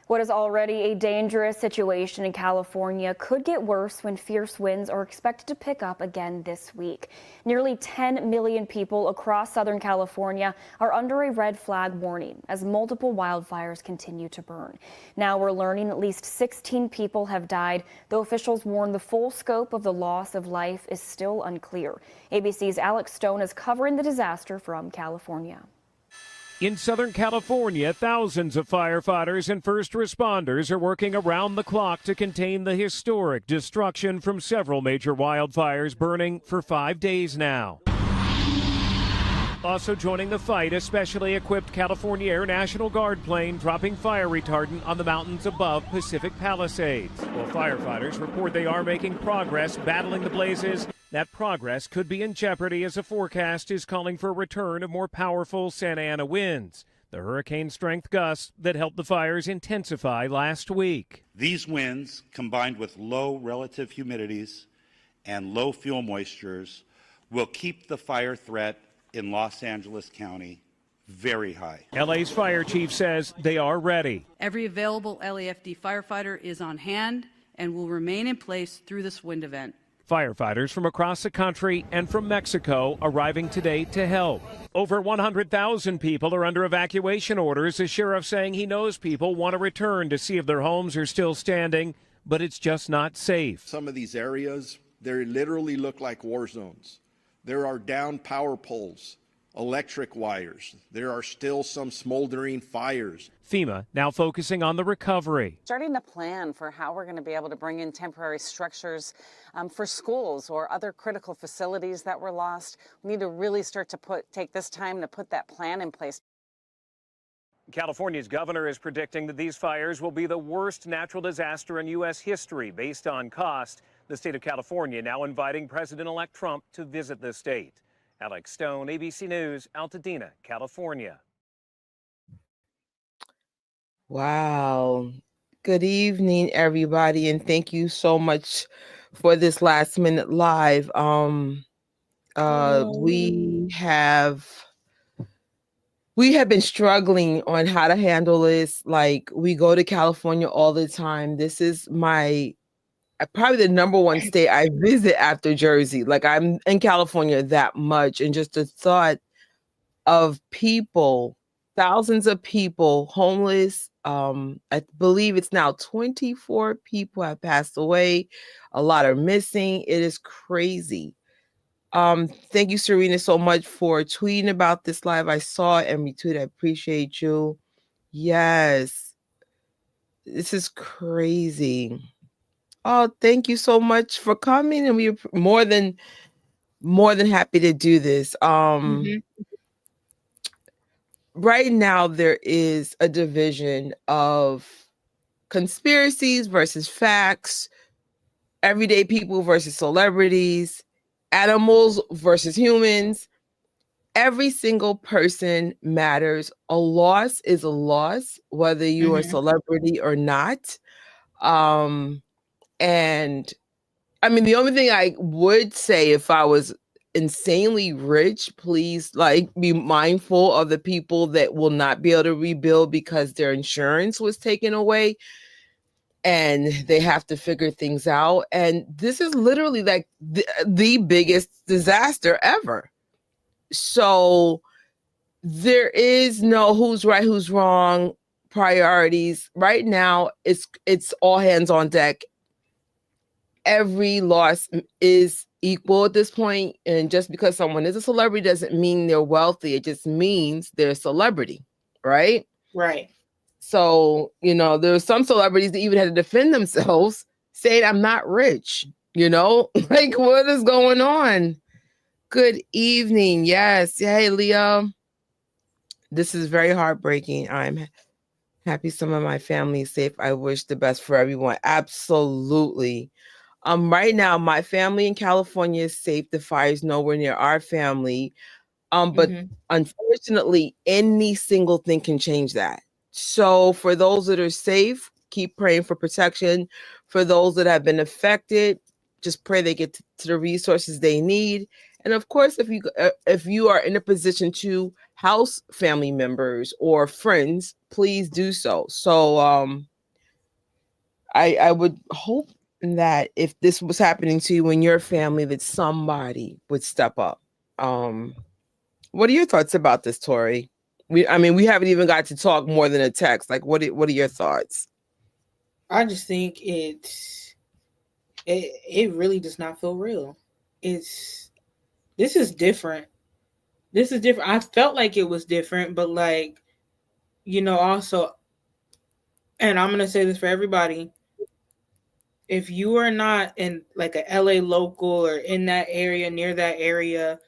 What is already a dangerous situation in California could get worse when fierce winds are expected to pick up again this week. Nearly 10 million people across Southern California are under a red flag warning as multiple wildfires continue to burn. Now we're learning at least 16 people have died, though officials warn the full scope of the loss of life is still unclear. ABC's Alex Stone is covering the disaster from California. In Southern California, thousands of firefighters and first responders are working around the clock to contain the historic destruction from several major wildfires burning for 5 days now. Also joining the fight, a specially equipped California Air National Guard plane dropping fire retardant on the mountains above Pacific Palisades. While firefighters report they are making progress battling the blazes, that progress could be in jeopardy as a forecast is calling for a return of more powerful Santa Ana winds, the hurricane-strength gusts that helped the fires intensify last week. These winds, combined with low relative humidities and low fuel moistures, will keep the fire threat in Los Angeles County very high. LA's fire chief says they are ready. Every available LAFD firefighter is on hand and will remain in place through this wind event. Firefighters from across the country and from Mexico arriving today to help. Over 100,000 people are under evacuation orders. The sheriff saying he knows people want to return to see if their homes are still standing, but it's just not safe. Some of these areas, they literally look like war zones. There are down power poles, electric wires. There are still some smoldering fires. FEMA now focusing on the recovery. Starting to plan for how we're going to be able to bring in temporary structures for schools or other critical facilities that were lost. We need to really start to take this time to put that plan in place. California's governor is predicting that these fires will be the worst natural disaster in U.S. history based on cost. The state of California now inviting President-elect Trump to visit the state. Alex Stone, ABC News, Altadena, California. Wow. Good evening, everybody, and thank you so much for this last minute live. We have been struggling on how to handle this. Like, we go to California all the time. This is probably the number one state I visit after Jersey. Like, I'm in California that much, and just the thought of people, thousands of people homeless. I believe it's now 24 people have passed away. A lot are missing. It is crazy. Thank you, Serena, so much for tweeting about this live. I saw it and retweeted. I appreciate you. Yes, this is crazy. Oh, thank you so much for coming, and we're more than happy to do this. Right now, there is a division of conspiracies versus facts, everyday people versus celebrities, animals versus humans. Every single person matters. A loss is a loss, whether you're a celebrity or not. And I mean, the only thing I would say, if I was insanely rich, please, like, be mindful of the people that will not be able to rebuild because their insurance was taken away and they have to figure things out. And this is literally like the biggest disaster ever. So there is no who's right, who's wrong, priorities. Right now, it's all hands on deck. Every loss is equal at this point, and just because someone is a celebrity doesn't mean they're wealthy. It just means they're a celebrity, right? Right. So, there's some celebrities that even had to defend themselves, saying, I'm not rich, like, what is going on? Good evening. Yes. Hey, Leah. This is very heartbreaking. I'm happy some of my family is safe. I wish the best for everyone. Absolutely. Right now, my family in California is safe. The fire is nowhere near our family. But unfortunately, any single thing can change that. So for those that are safe, keep praying for protection. For those that have been affected, just pray they get to the resources they need. And of course, if you are in a position to house family members or friends, please do so. So I would hope that if this was happening to you in your family, that somebody would step up. What are your thoughts about this, Tori? We haven't even got to talk more than a text. Like, what are your thoughts? I just think it really does not feel real. This is different. This is different. I felt like it was different, but like, also, and I'm gonna say this for everybody. If you are not in like a LA local or in that area, near that area,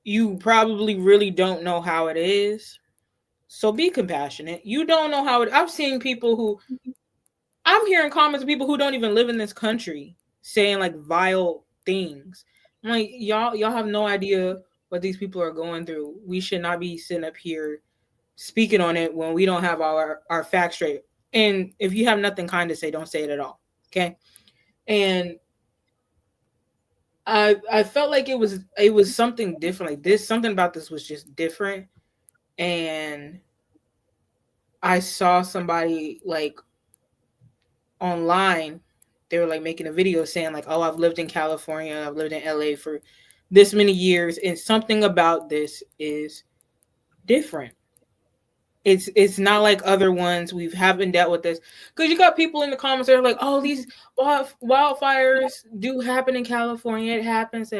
you probably really don't know how it is. So be compassionate. You don't know how it. I'm hearing comments of people who don't even live in this country saying like vile things. I'm like, y'all have no idea what these people are going through. We should not be sitting up here speaking on it when we don't have our facts straight. And if you have nothing kind to say, don't say it at all. Okay. And I felt like it was something different. Like this, something about this was just different. And I saw somebody like online, they were like making a video saying like, oh, I've lived in California, I've lived in LA for this many years, and something about this is different. It's not like other ones. We haven't dealt with this. Because you got people in the comments that are like, oh, these wildfires do happen in California. It happens.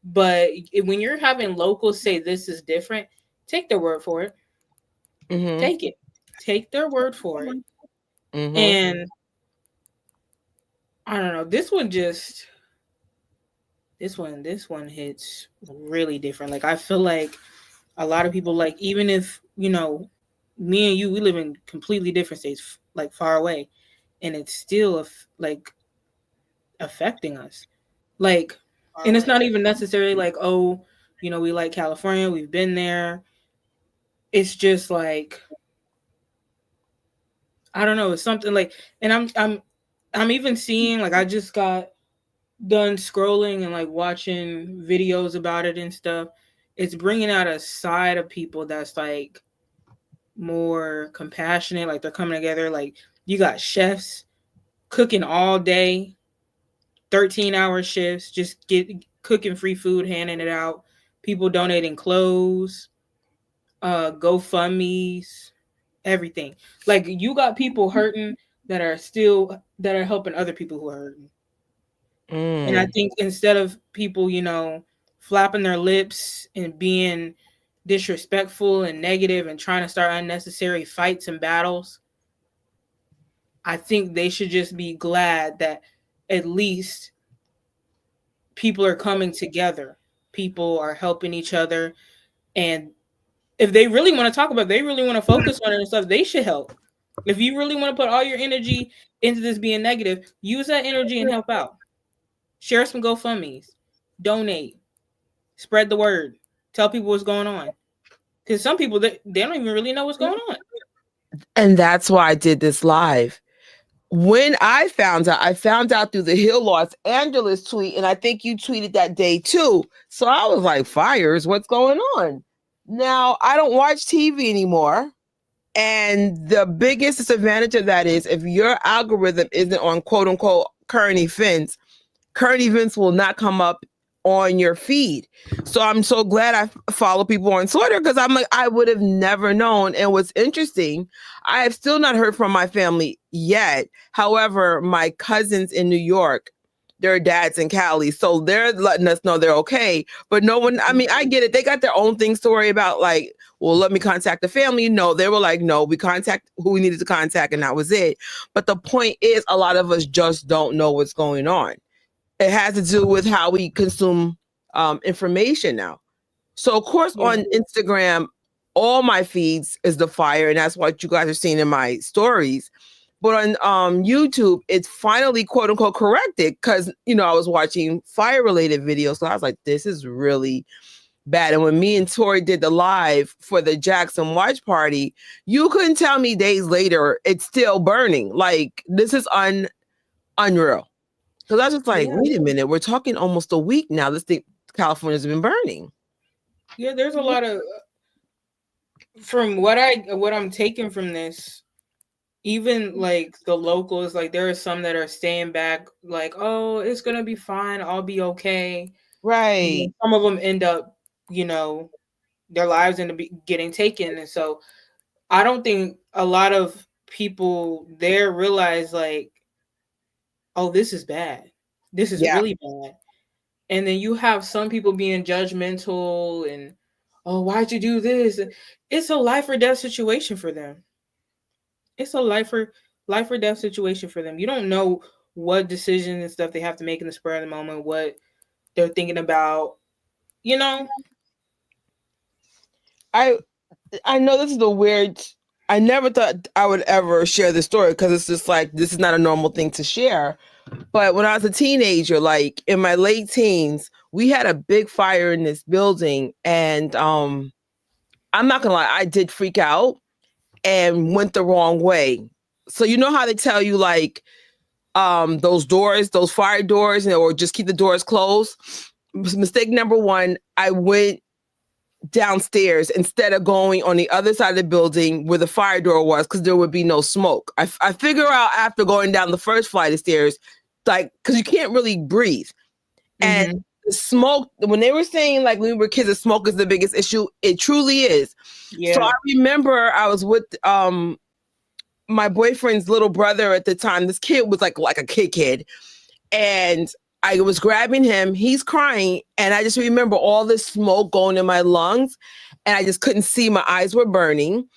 But when you're having locals say this is different, take their word for it. Mm-hmm. Take it. Take their word for it. Mm-hmm. And I don't know. This one hits really different. Like I feel like a lot of people, like, even if, me and you, we live in completely different states, like far away, and it's still like affecting us. Like, and it's not even necessarily like, oh, we like California, we've been there. It's just like, I don't know. It's something like, and I'm even seeing, like, I just got done scrolling and like watching videos about it and stuff. It's bringing out a side of people that's like more compassionate. Like they're coming together. Like you got chefs cooking all day, 13-hour shifts, just cooking free food, handing it out. People donating clothes, GoFundMes, everything. Like you got people hurting that are helping other people who are hurting. And I think instead of people, flapping their lips and being disrespectful and negative and trying to start unnecessary fights and battles, I think they should just be glad that at least people are coming together. People are helping each other. And if they really want to talk about it, they really want to focus on it and stuff, they should help. If you really want to put all your energy into this being negative, use that energy and help out. Share some GoFundMes, donate, spread the word, tell people what's going on. Because some people, they don't even really know what's going on. And that's why I did this live. When I found out through the Hill Los Angeles tweet, and I think you tweeted that day too. So I was like, fires, what's going on? Now, I don't watch TV anymore. And the biggest disadvantage of that is if your algorithm isn't on quote unquote current events will not come up on your feed. So I'm so glad I follow people on Twitter, because I'm like, I would have never known. And what's interesting, I have still not heard from my family yet. However, my cousins in New York, their dad's in Cali, so they're letting us know they're okay. But no one, I get it. They got their own things to worry about. Like, well, let me contact the family. No, they were like, no, we contact who we needed to contact, and that was it. But the point is, a lot of us just don't know what's going on. It has to do with how we consume information now. So, of course, on Instagram, all my feeds is the fire, and that's what you guys are seeing in my stories. But on YouTube, it's finally, quote unquote, corrected, because, I was watching fire-related videos. So I was like, this is really bad. And when me and Tori did the live for the Jackson watch party, you couldn't tell me days later it's still burning. Like, this is unreal. Because I was just like, wait a minute, we're talking almost a week now. This thing, California's been burning. Yeah, there's a lot of, from what I'm taking from this, even like the locals, like there are some that are staying back, like, oh, it's gonna be fine, I'll be okay. And Right. then some of them end up, you know, their lives end up getting taken. And so I don't think a lot of people there realize like, oh, this is bad. This is Yeah. really bad. And then you have some people being judgmental and, oh, why'd you do this? It's a life or death situation for them. It's a life or death situation for them. You don't know what decisions and stuff they have to make in the spur of the moment, what they're thinking about, you know? I know this is a weird. I never thought I would ever share this story because it's just like this is not a normal thing to share. But when I was a teenager, like in my late teens, we had a big fire in this building, and I'm not gonna lie, I did freak out and went the wrong way. So you know how they tell you like those doors, those fire doors, or just keep the doors closed. Mistake number one, I went downstairs instead of going on the other side of the building where the fire door was because there would be no smoke. I figure out after going down the first flight of stairs, like, because you can't really breathe. And the smoke, when they were saying like when we were kids, the smoke is the biggest issue, it truly is. Yeah. So I remember I was with my boyfriend's little brother at the time. This kid was like a kid. And I was grabbing him, he's crying, and I just remember all this smoke going in my lungs, and I just couldn't see, my eyes were burning,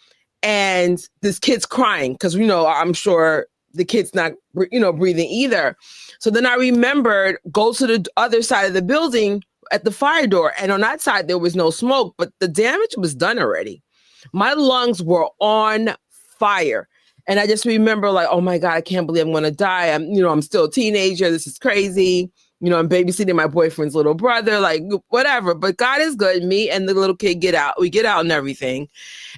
and this kid's crying, because, you know, I'm sure the kid's not, you know, breathing either. So then I remembered, go to the other side of the building at the fire door, and on that side, there was no smoke, but the damage was done already. My lungs were on fire. And I just remember like, oh my God, I can't believe I'm going to die. I'm still a teenager. This is crazy. You know, I'm babysitting my boyfriend's little brother, like whatever. But God is good. Me and the little kid get out. We get out and everything.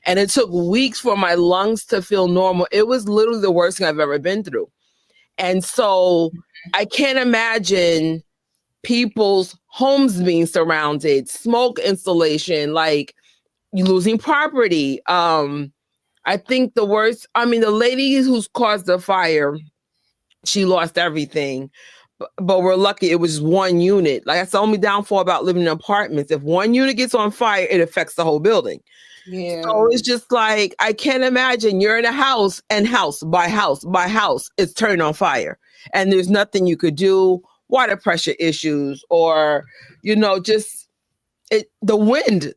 And it took weeks for my lungs to feel normal. It was literally the worst thing I've ever been through. And so I can't imagine people's homes being surrounded, smoke installation, like you losing property. I think the worst, the lady who's caused the fire, she lost everything. But we're lucky it was just one unit. Like, that's the only downfall about living in apartments. If one unit gets on fire, it affects the whole building. Yeah. So it's just like, I can't imagine you're in a house and house by house by house, it's turned on fire. And there's nothing you could do, water pressure issues, or, you know, just the wind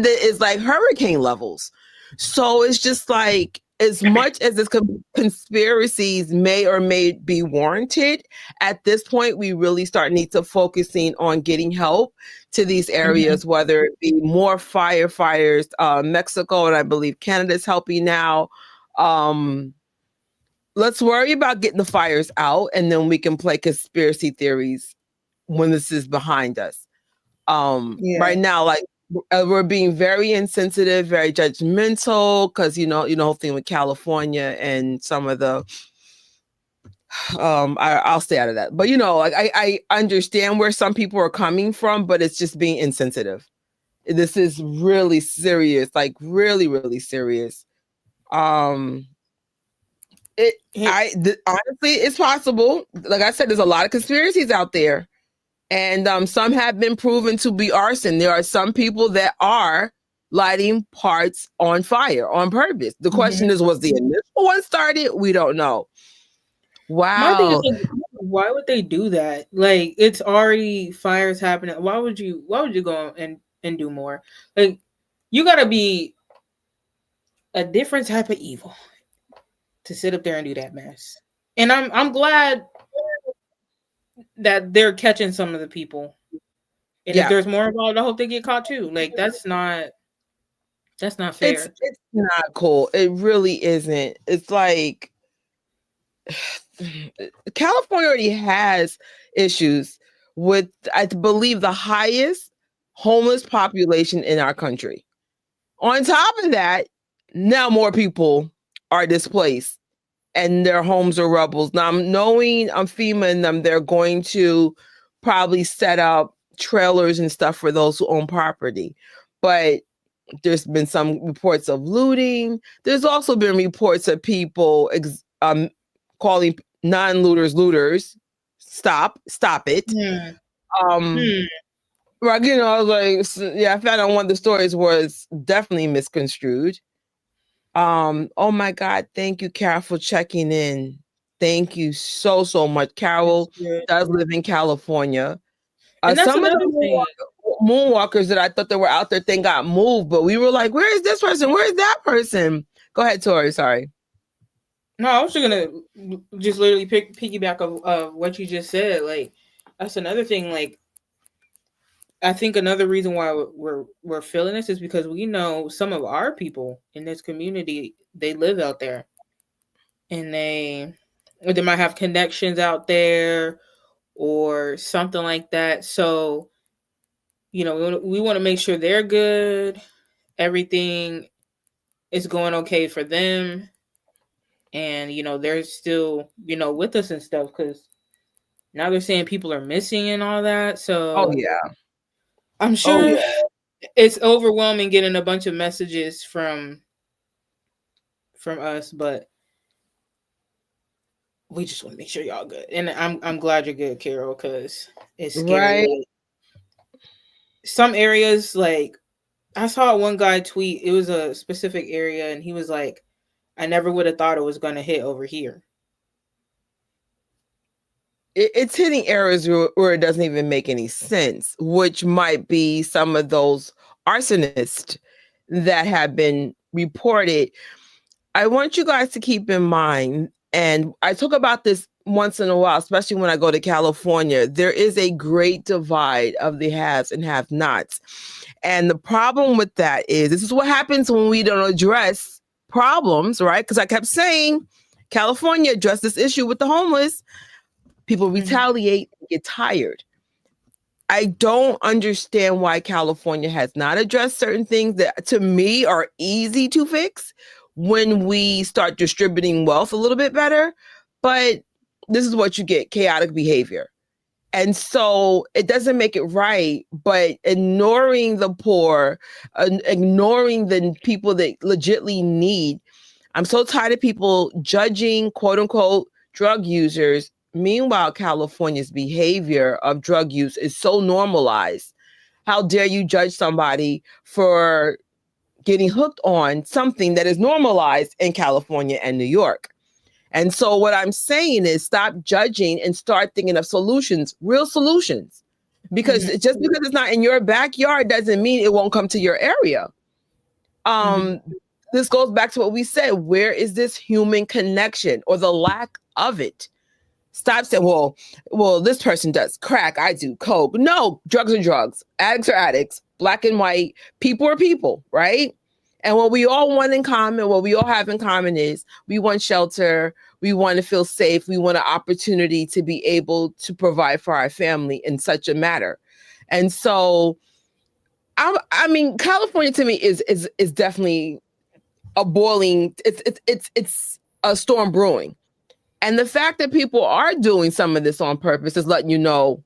is like hurricane levels. So it's just like, as much as this conspiracies may or may be warranted, at this point, we really need to focusing on getting help to these areas, whether it be more firefighters, Mexico, and I believe Canada's helping now. Let's worry about getting the fires out, and then we can play conspiracy theories when this is behind us. Right now, like, we're being very insensitive, very judgmental, because you know, whole thing with California and some of the I'll stay out of that. But you know, like I understand where some people are coming from, but it's just being insensitive. This is really serious, like really, really serious. Honestly, it's possible. Like I said, there's a lot of conspiracies out there. And some have been proven to be arson. There are some people that are lighting parts on fire on purpose. The question is, was the initial one started? We don't know. Wow. My thing is, like, why would they do that? Like, it's already fires happening. Why would you go and do more? Like, you gotta be a different type of evil to sit up there and do that mess. And I'm glad that they're catching some of the people. And if there's more involved, I hope they get caught too. Like, that's not fair. It's not cool. It really isn't. It's like California already has issues with, I believe, the highest homeless population in our country. On top of that, now more people are displaced and their homes are rubbles. Now, knowing FEMA and them, they're going to probably set up trailers and stuff for those who own property. But There's been some reports of looting. There's also been reports of people calling non-looters looters. Stop it. Right, I was like, yeah, I found out one of the stories was definitely misconstrued. Oh my God, thank you, Carol, for checking in. Thank you so much. Carol does live in California. And that's some of another the thing. moonwalkers that I thought they were out there thing got moved, but we were like, where is this person? Where is that person? Go ahead, Tori. Sorry. No, I was just gonna just literally piggyback of what you just said. Like, that's another thing. Like, I think another reason why we're feeling this is because we know some of our people in this community, they live out there, and they might have connections out there or something like that. So, we want to make sure they're good, everything is going okay for them, and they're still with us and stuff, because now they're saying people are missing and all that. So yeah, I'm sure it's overwhelming getting a bunch of messages from us, but we just want to make sure y'all good. And I'm glad you're good, Carol, because it's scary. Right. Some areas, like, I saw one guy tweet, it was a specific area, and he was like, I never would have thought it was going to hit over here. It's hitting areas where it doesn't even make any sense, which might be some of those arsonists that have been reported. I want you guys to keep in mind, and I talk about this once in a while, especially when I go to California, there is a great divide of the haves and have-nots. And the problem with that is, this is what happens when we don't address problems, right? Because I kept saying, California addressed this issue with the homeless. People retaliate and get tired. I don't understand why California has not addressed certain things that, to me, are easy to fix when we start distributing wealth a little bit better. But this is what you get: chaotic behavior. And so it doesn't make it right, but ignoring the poor, ignoring the people that legitimately need. I'm so tired of people judging, quote unquote, drug users. Meanwhile, California's behavior of drug use is so normalized. How dare you judge somebody for getting hooked on something that is normalized in California and New York? And so what I'm saying is, stop judging and start thinking of solutions, real solutions. Because just because it's not in your backyard doesn't mean it won't come to your area. This goes back to what we said. Where is this human connection or the lack of it? Stop saying, well, this person does crack, I do coke. No, drugs are drugs. Addicts are addicts. Black and white. People are people, right? And what we all want in common, what we all have in common is we want shelter. We want to feel safe. We want an opportunity to be able to provide for our family in such a matter. And so, I mean, California to me is definitely a boiling. It's a storm brewing. And the fact that people are doing some of this on purpose is letting you know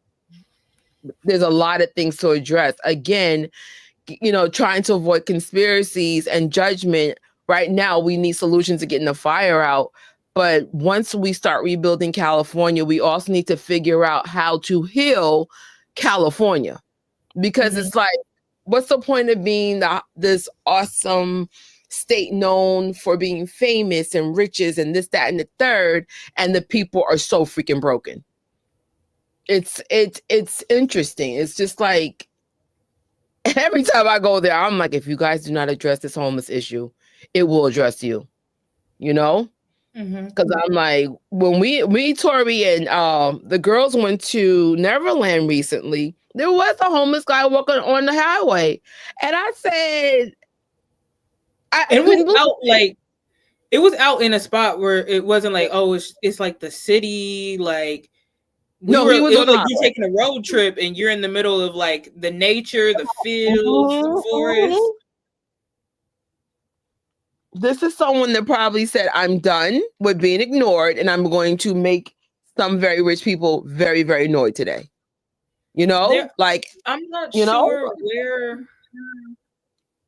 there's a lot of things to address. Again, trying to avoid conspiracies and judgment. Right now, we need solutions to getting the fire out. But once we start rebuilding California, we also need to figure out how to heal California. Because it's like, what's the point of being this awesome state known for being famous and riches and this, that, and the third, and the people are so freaking broken? It's interesting. It's just like, every time I go there, I'm like, if you guys do not address this homeless issue, it will address you, Because I'm like, when we Tori and the girls went to Neverland recently, there was a homeless guy walking on the highway, and I said, it was out in a spot where it wasn't like, oh, it's like the city, like. It was like you're taking a road trip and you're in the middle of like the nature, the fields, the forest. This is someone that probably said, I'm done with being ignored and I'm going to make some very rich people very, very annoyed today. I'm not sure where.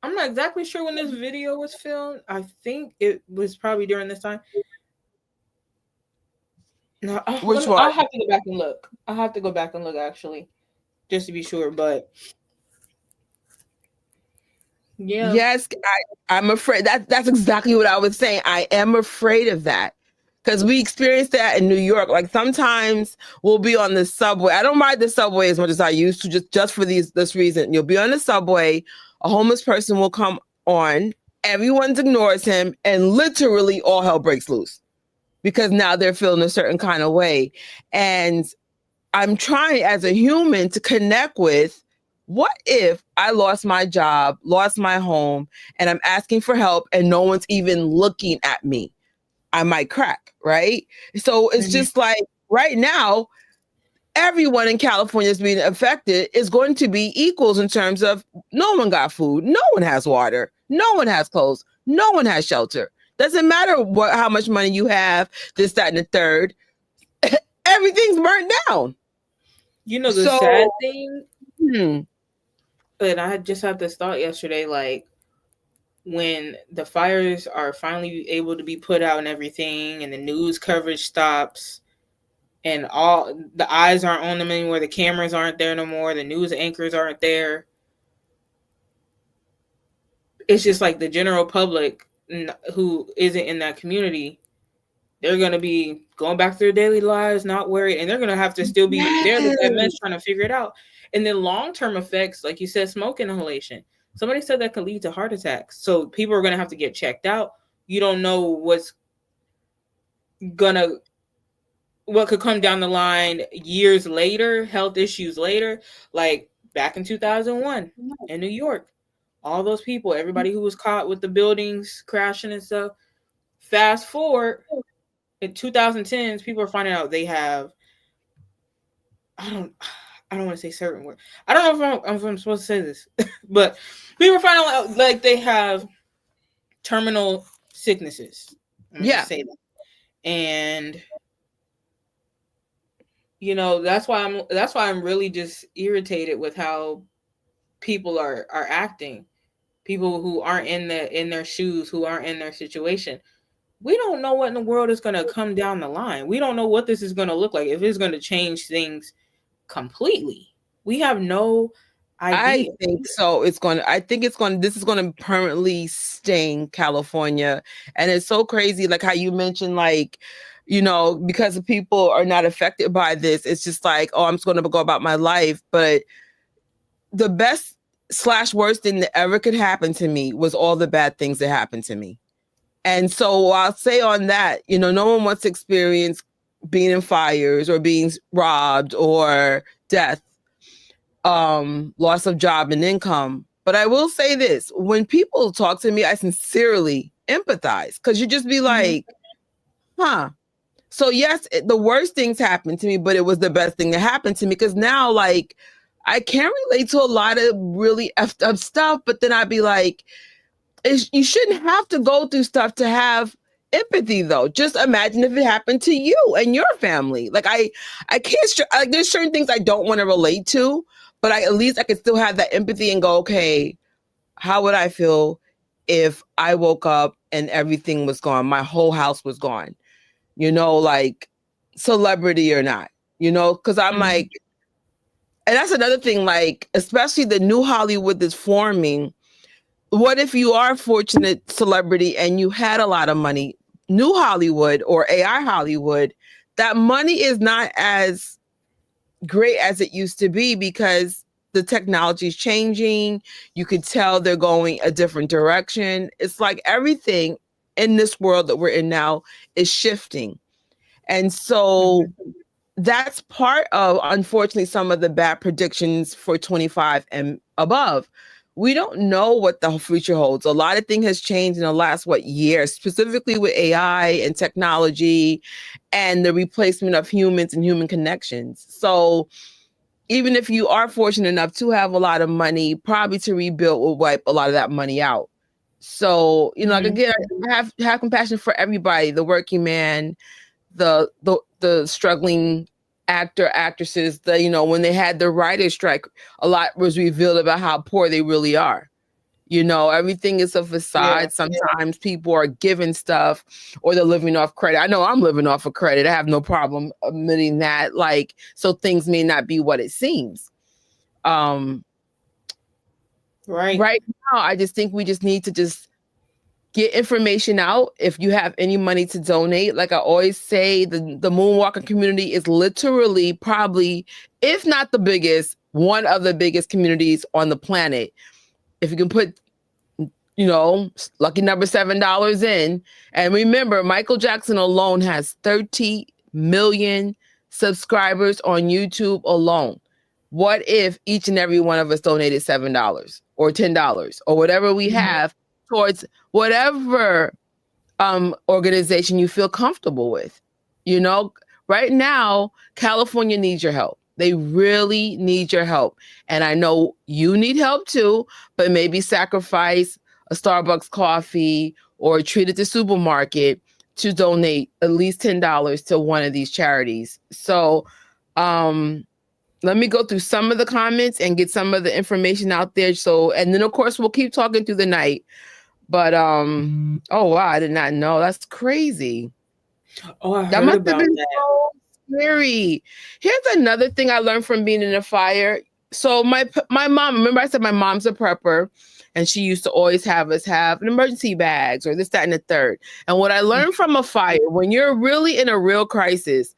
I'm not exactly sure when this video was filmed. I think it was probably during this time. No, Which one? I'll have to go back and look. I'll have to go back and look actually, just to be sure. But yeah. Yes, I'm afraid that's exactly what I was saying. I am afraid of that because we experienced that in New York. Like sometimes we'll be on the subway. I don't ride the subway as much as I used to, just for this reason. You'll be on the subway, a homeless person will come on, everyone ignores him, and literally all hell breaks loose because now they're feeling a certain kind of way. And I'm trying as a human to connect with, what if I lost my job, lost my home, and I'm asking for help and no one's even looking at me? I might crack, right? So it's just like right now, everyone in California is being affected is going to be equals in terms of no one got food, no one has water, no one has clothes, no one has shelter. Doesn't matter how much money you have, this, that, and the third. Everything's burnt down. You know, the sad thing, and I just had this thought yesterday, like when the fires are finally able to be put out and everything, and the news coverage stops, and all the eyes aren't on them anymore, the cameras aren't there no more, the news anchors aren't there. It's just like the general public who isn't in that community, they're going to be going back to their daily lives, not worried, and they're going to have to still be there with that mess trying to figure it out. And then long-term effects, like you said, smoke inhalation. Somebody said that could lead to heart attacks. So people are going to have to get checked out. You don't know what could come down the line years later, health issues later, like back in 2001 in New York. All those people, everybody who was caught with the buildings crashing and stuff. Fast forward in 2010s, people are finding out they have, I don't want to say certain words. I don't know if I'm supposed to say this, but people are finding out like they have terminal sicknesses. Yeah. Say that. And you know, that's why I'm really just irritated with how people are acting. People who aren't in their shoes, who aren't in their situation. We don't know what in the world is going to come down the line. We don't know what this is going to look like, if it's going to change things completely. We have no idea. I think so. This is going to permanently sting California. And it's so crazy, like how you mentioned, like, you know, because the people are not affected by this, it's just like, oh, I'm just going to go about my life. But the best / worst thing that ever could happen to me was all the bad things that happened to me. And so I'll say on that, you know, no one wants to experience being in fires or being robbed or death, loss of job and income. But I will say this, when people talk to me, I sincerely empathize, because you just be like, huh. So yes, the worst things happened to me, but it was the best thing that happened to me, because now, like, I can relate to a lot of really effed up stuff, but then I'd be like, you shouldn't have to go through stuff to have empathy, though. Just imagine if it happened to you and your family. Like I can't, like, there's certain things I don't want to relate to, but at least I could still have that empathy and go, okay, how would I feel if I woke up and everything was gone? My whole house was gone, you know, like celebrity or not, you know, because I'm like, and that's another thing, like, especially the new Hollywood that's forming. What if you are a fortunate celebrity and you had a lot of money? New Hollywood or AI Hollywood, that money is not as great as it used to be, because the technology is changing. You could tell they're going a different direction. It's like everything in this world that we're in now is shifting. And so that's part of, unfortunately, some of the bad predictions for 25 and above. We don't know what the future holds. A lot of things has changed in the last, year, specifically with AI and technology and the replacement of humans and human connections. So even if you are fortunate enough to have a lot of money, probably to rebuild will wipe a lot of that money out. So, you know, like, again, I have compassion for everybody, the working man, the struggling actor, actresses, you know, when they had the writer's strike, a lot was revealed about how poor they really are, You know, everything is a facade. Sometimes people are given stuff or they're living off credit. I know I'm living off of credit. I have no problem admitting that. Like, so things may not be what it seems. Right now, I just think we just need to just get information out. If you have any money to donate, like I always say, the Moonwalker community is literally probably, if not the biggest, one of the biggest communities on the planet. If you can put, you know, lucky number $7 in. And remember, Michael Jackson alone has 30 million subscribers on YouTube alone. What if each and every one of us donated $7 or $10 or whatever we have towards whatever organization you feel comfortable with? You know, right now, California needs your help. They really need your help. And I know you need help too, but maybe sacrifice a Starbucks coffee or a treat at the supermarket to donate at least $10 to one of these charities. So let me go through some of the comments and get some of the information out there. So, and then of course we'll keep talking through the night. But oh wow, I did not know. That's crazy. Oh, I that heard must about have been that. so scary. Here's another thing I learned from being in a fire. So my mom, remember I said my mom's a prepper, and she used to always have us have an emergency bags or this, that, and the third. And what I learned from a fire, when you're really in a real crisis,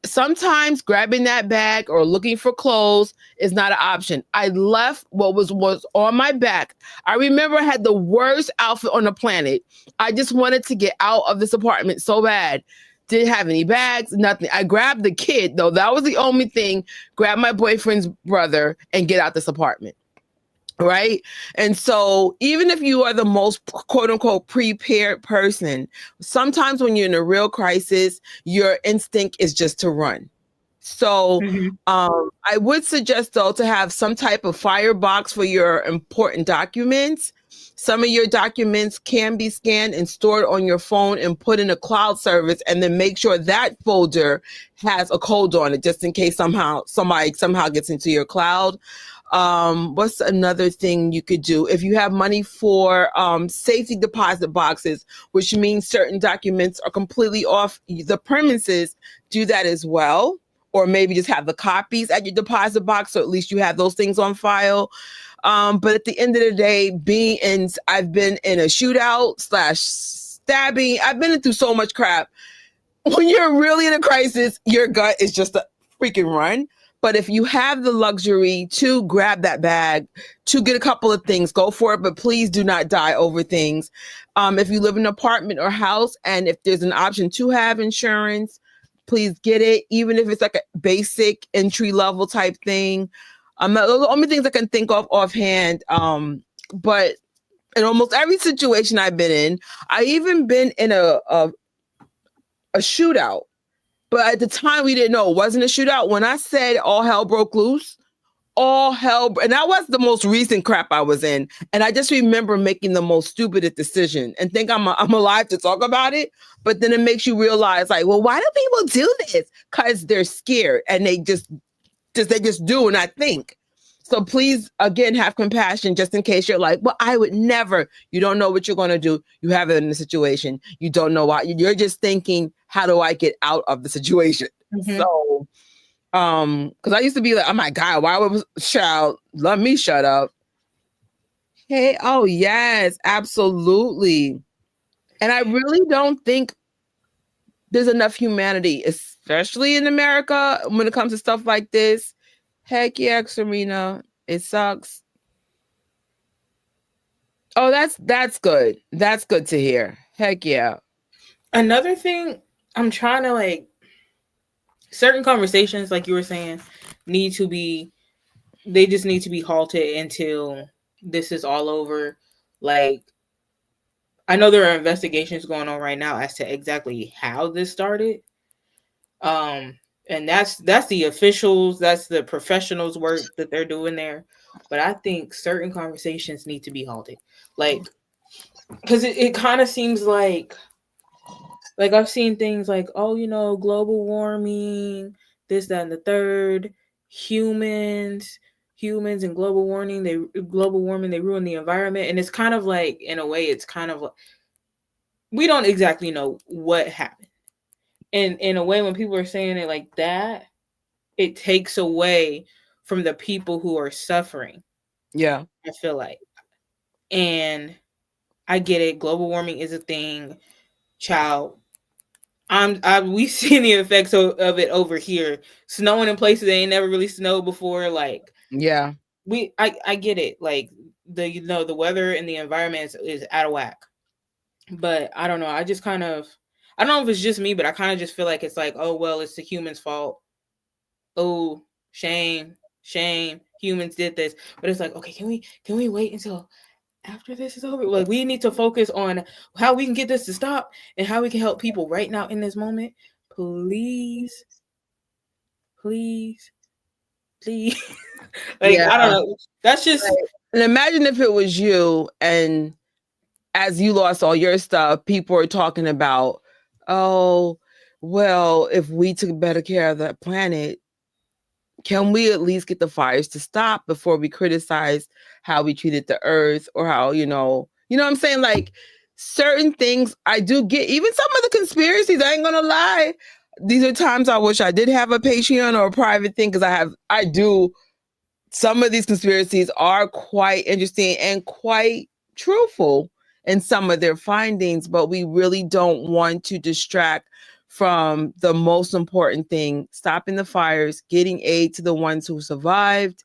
sometimes grabbing that bag or looking for clothes is not an option. I left what was on my back. I remember I had the worst outfit on the planet. I just wanted to get out of this apartment so bad. Didn't have any bags, nothing. I grabbed the kid, though. That was the only thing. Grab my boyfriend's brother and get out this apartment. Right. And so even if you are the most quote unquote prepared person, sometimes when you're in a real crisis, your instinct is just to run. So I would suggest, though, to have some type of firebox for your important documents. Some of your documents can be scanned and stored on your phone and put in a cloud service, and then make sure that folder has a code on it just in case somebody gets into your cloud. What's another thing you could do? If you have money for safety deposit boxes, which means certain documents are completely off the premises, do that as well. Or maybe just have the copies at your deposit box, so at least you have those things on file. But at the end of the day, I've been in a shootout / stabbing. I've been through so much crap. When you're really in a crisis, your gut is just a freaking run. But if you have the luxury to grab that bag, to get a couple of things, go for it. But please do not die over things. If you live in an apartment or house, and if there's an option to have insurance, please get it, even if it's like a basic entry level type thing. Those are the only things I can think of offhand. But in almost every situation I've been in, I even been in a shootout. But at the time, we didn't know it wasn't a shootout. When I said all hell broke loose, and that was the most recent crap I was in. And I just remember making the most stupidest decision and think I'm alive to talk about it. But then it makes you realize, like, well, why do people do this? Because they're scared and they just do not think. So please, again, have compassion just in case you're like, well, I would never. You don't know what you're going to do. You have it in the situation. You don't know why. You're just thinking, how do I get out of the situation? So, because I used to be like, oh my God, why would let me shut up? Hey, oh yes, absolutely. And I really don't think there's enough humanity, especially in America, when it comes to stuff like this. Heck yeah, Serena. It sucks. Oh, that's good. That's good to hear. Heck yeah. Another thing, I'm trying to, like, certain conversations, like you were saying, they just need to be halted until this is all over. Like, I know there are investigations going on right now as to exactly how this started. And that's the officials, that's the professionals' work that they're doing there. But I think certain conversations need to be halted. Like, because it kind of seems like I've seen things like, oh, global warming, this, that, and the third, humans humans and global warming, they ruin the environment. And it's kind of like, in a way, it's kind of like, we don't exactly know what happened. And in a way, when people are saying it like that, it takes away from the people who are suffering. Yeah. I feel like. And I get it. Global warming is a thing. Child, we seen the effects of it over here. Snowing in places they ain't never really snowed before. Like, yeah, I get it. Like, the weather and the environment is out of whack. But I don't know. I just kind of, I don't know if it's just me, but I kind of just feel like it's like, oh well, it's the humans' fault. Oh, shame, humans did this. But it's like, okay, can we wait until after this is over? Like, we need to focus on how we can get this to stop and how we can help people right now in this moment. Please. Like, yeah. I don't know. That's just. And imagine if it was you, and as you lost all your stuff, people are talking about, oh, well, if we took better care of the planet, can we at least get the fires to stop before we criticize how we treated the earth, or how, you know what I'm saying? Like, certain things I do get, even some of the conspiracies, I ain't gonna lie. These are times I wish I did have a Patreon or a private thing, because I do. Some of these conspiracies are quite interesting and quite truthful in some of their findings, but we really don't want to distract from the most important thing: stopping the fires, getting aid to the ones who survived,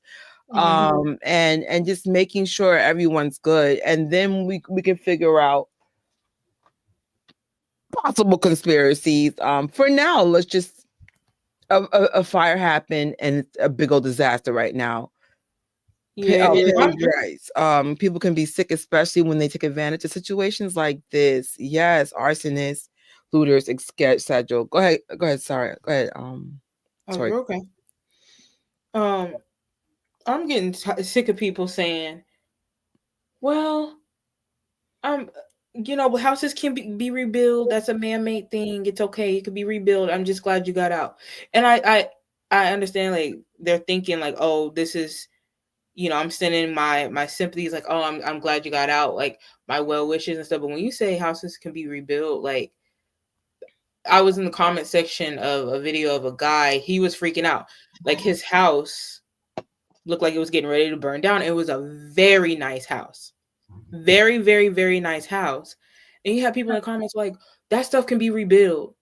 and just making sure everyone's good. And then we can figure out possible conspiracies. For now, let's just, a fire happened and it's a big old disaster right now. Yeah, people can be sick, especially when they take advantage of situations like this. Yes, arsonists, looters, etc. Go ahead. Sorry. Go ahead. Sorry. Okay. I'm getting sick of people saying, "Well, houses can be rebuilt. That's a man-made thing. It's okay. It can be rebuilt. I'm just glad you got out." And I understand, like, they're thinking like, "Oh, this is." I'm sending my sympathies, like, oh, I'm glad you got out, like, my well wishes and stuff. But when you say houses can be rebuilt, like, I was in the comment section of a video of a guy, he was freaking out. Like, his house looked like it was getting ready to burn down. It was a very nice house. Very, very, very nice house. And you have people in the comments like, that stuff can be rebuilt.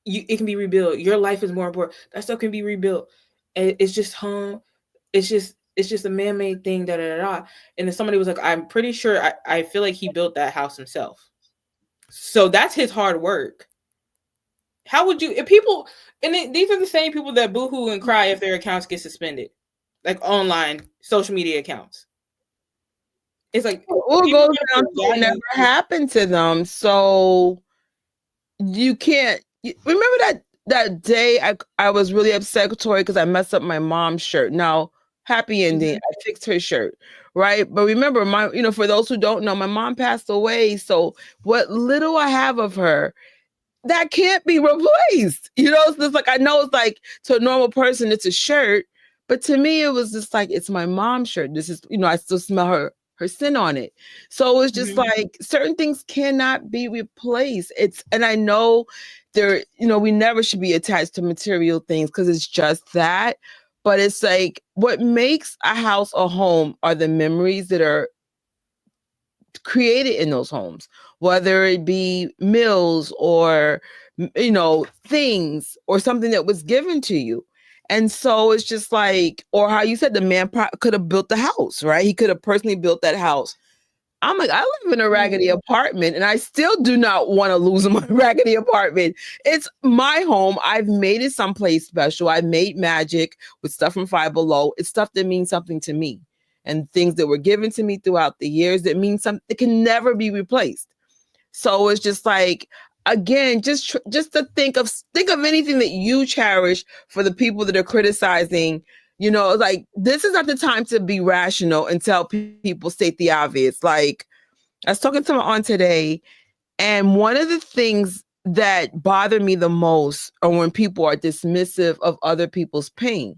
It can be rebuilt. Your life is more important. That stuff can be rebuilt. And it's just it's just a man-made thing, da da da. And then somebody was like, I'm pretty sure, I feel like he built that house himself. So that's his hard work. How would you, if people, and these are the same people that boohoo and cry if their accounts get suspended, like online social media accounts. It's like, what goes down to it never happened to them. So you can't, remember that day I was really upset with Tori because I messed up my mom's shirt. Now, happy ending. I fixed her shirt, right? But remember, for those who don't know, my mom passed away. So what little I have of her, that can't be replaced. So it's like, I know it's like, to a normal person, it's a shirt, but to me, it was just like, it's my mom's shirt. This is, I still smell her sin on it. So it's just like, certain things cannot be replaced. And I know we never should be attached to material things because it's just that. But it's like, what makes a house a home are the memories that are created in those homes, whether it be meals or, things or something that was given to you. And so it's just like, or how you said, the man could have built the house, right? He could have personally built that house. I'm like, I live in a raggedy apartment and I still do not want to lose my raggedy apartment. It's my home. I've made it someplace special. I made magic with stuff from Five Below. It's stuff that means something to me, and things that were given to me throughout the years that mean something that can never be replaced. So it's just like, again, just to think of anything that you cherish for the people that are criticizing. Like, this is not the time to be rational and tell people, state the obvious. Like, I was talking to my aunt today, and one of the things that bother me the most are when people are dismissive of other people's pain.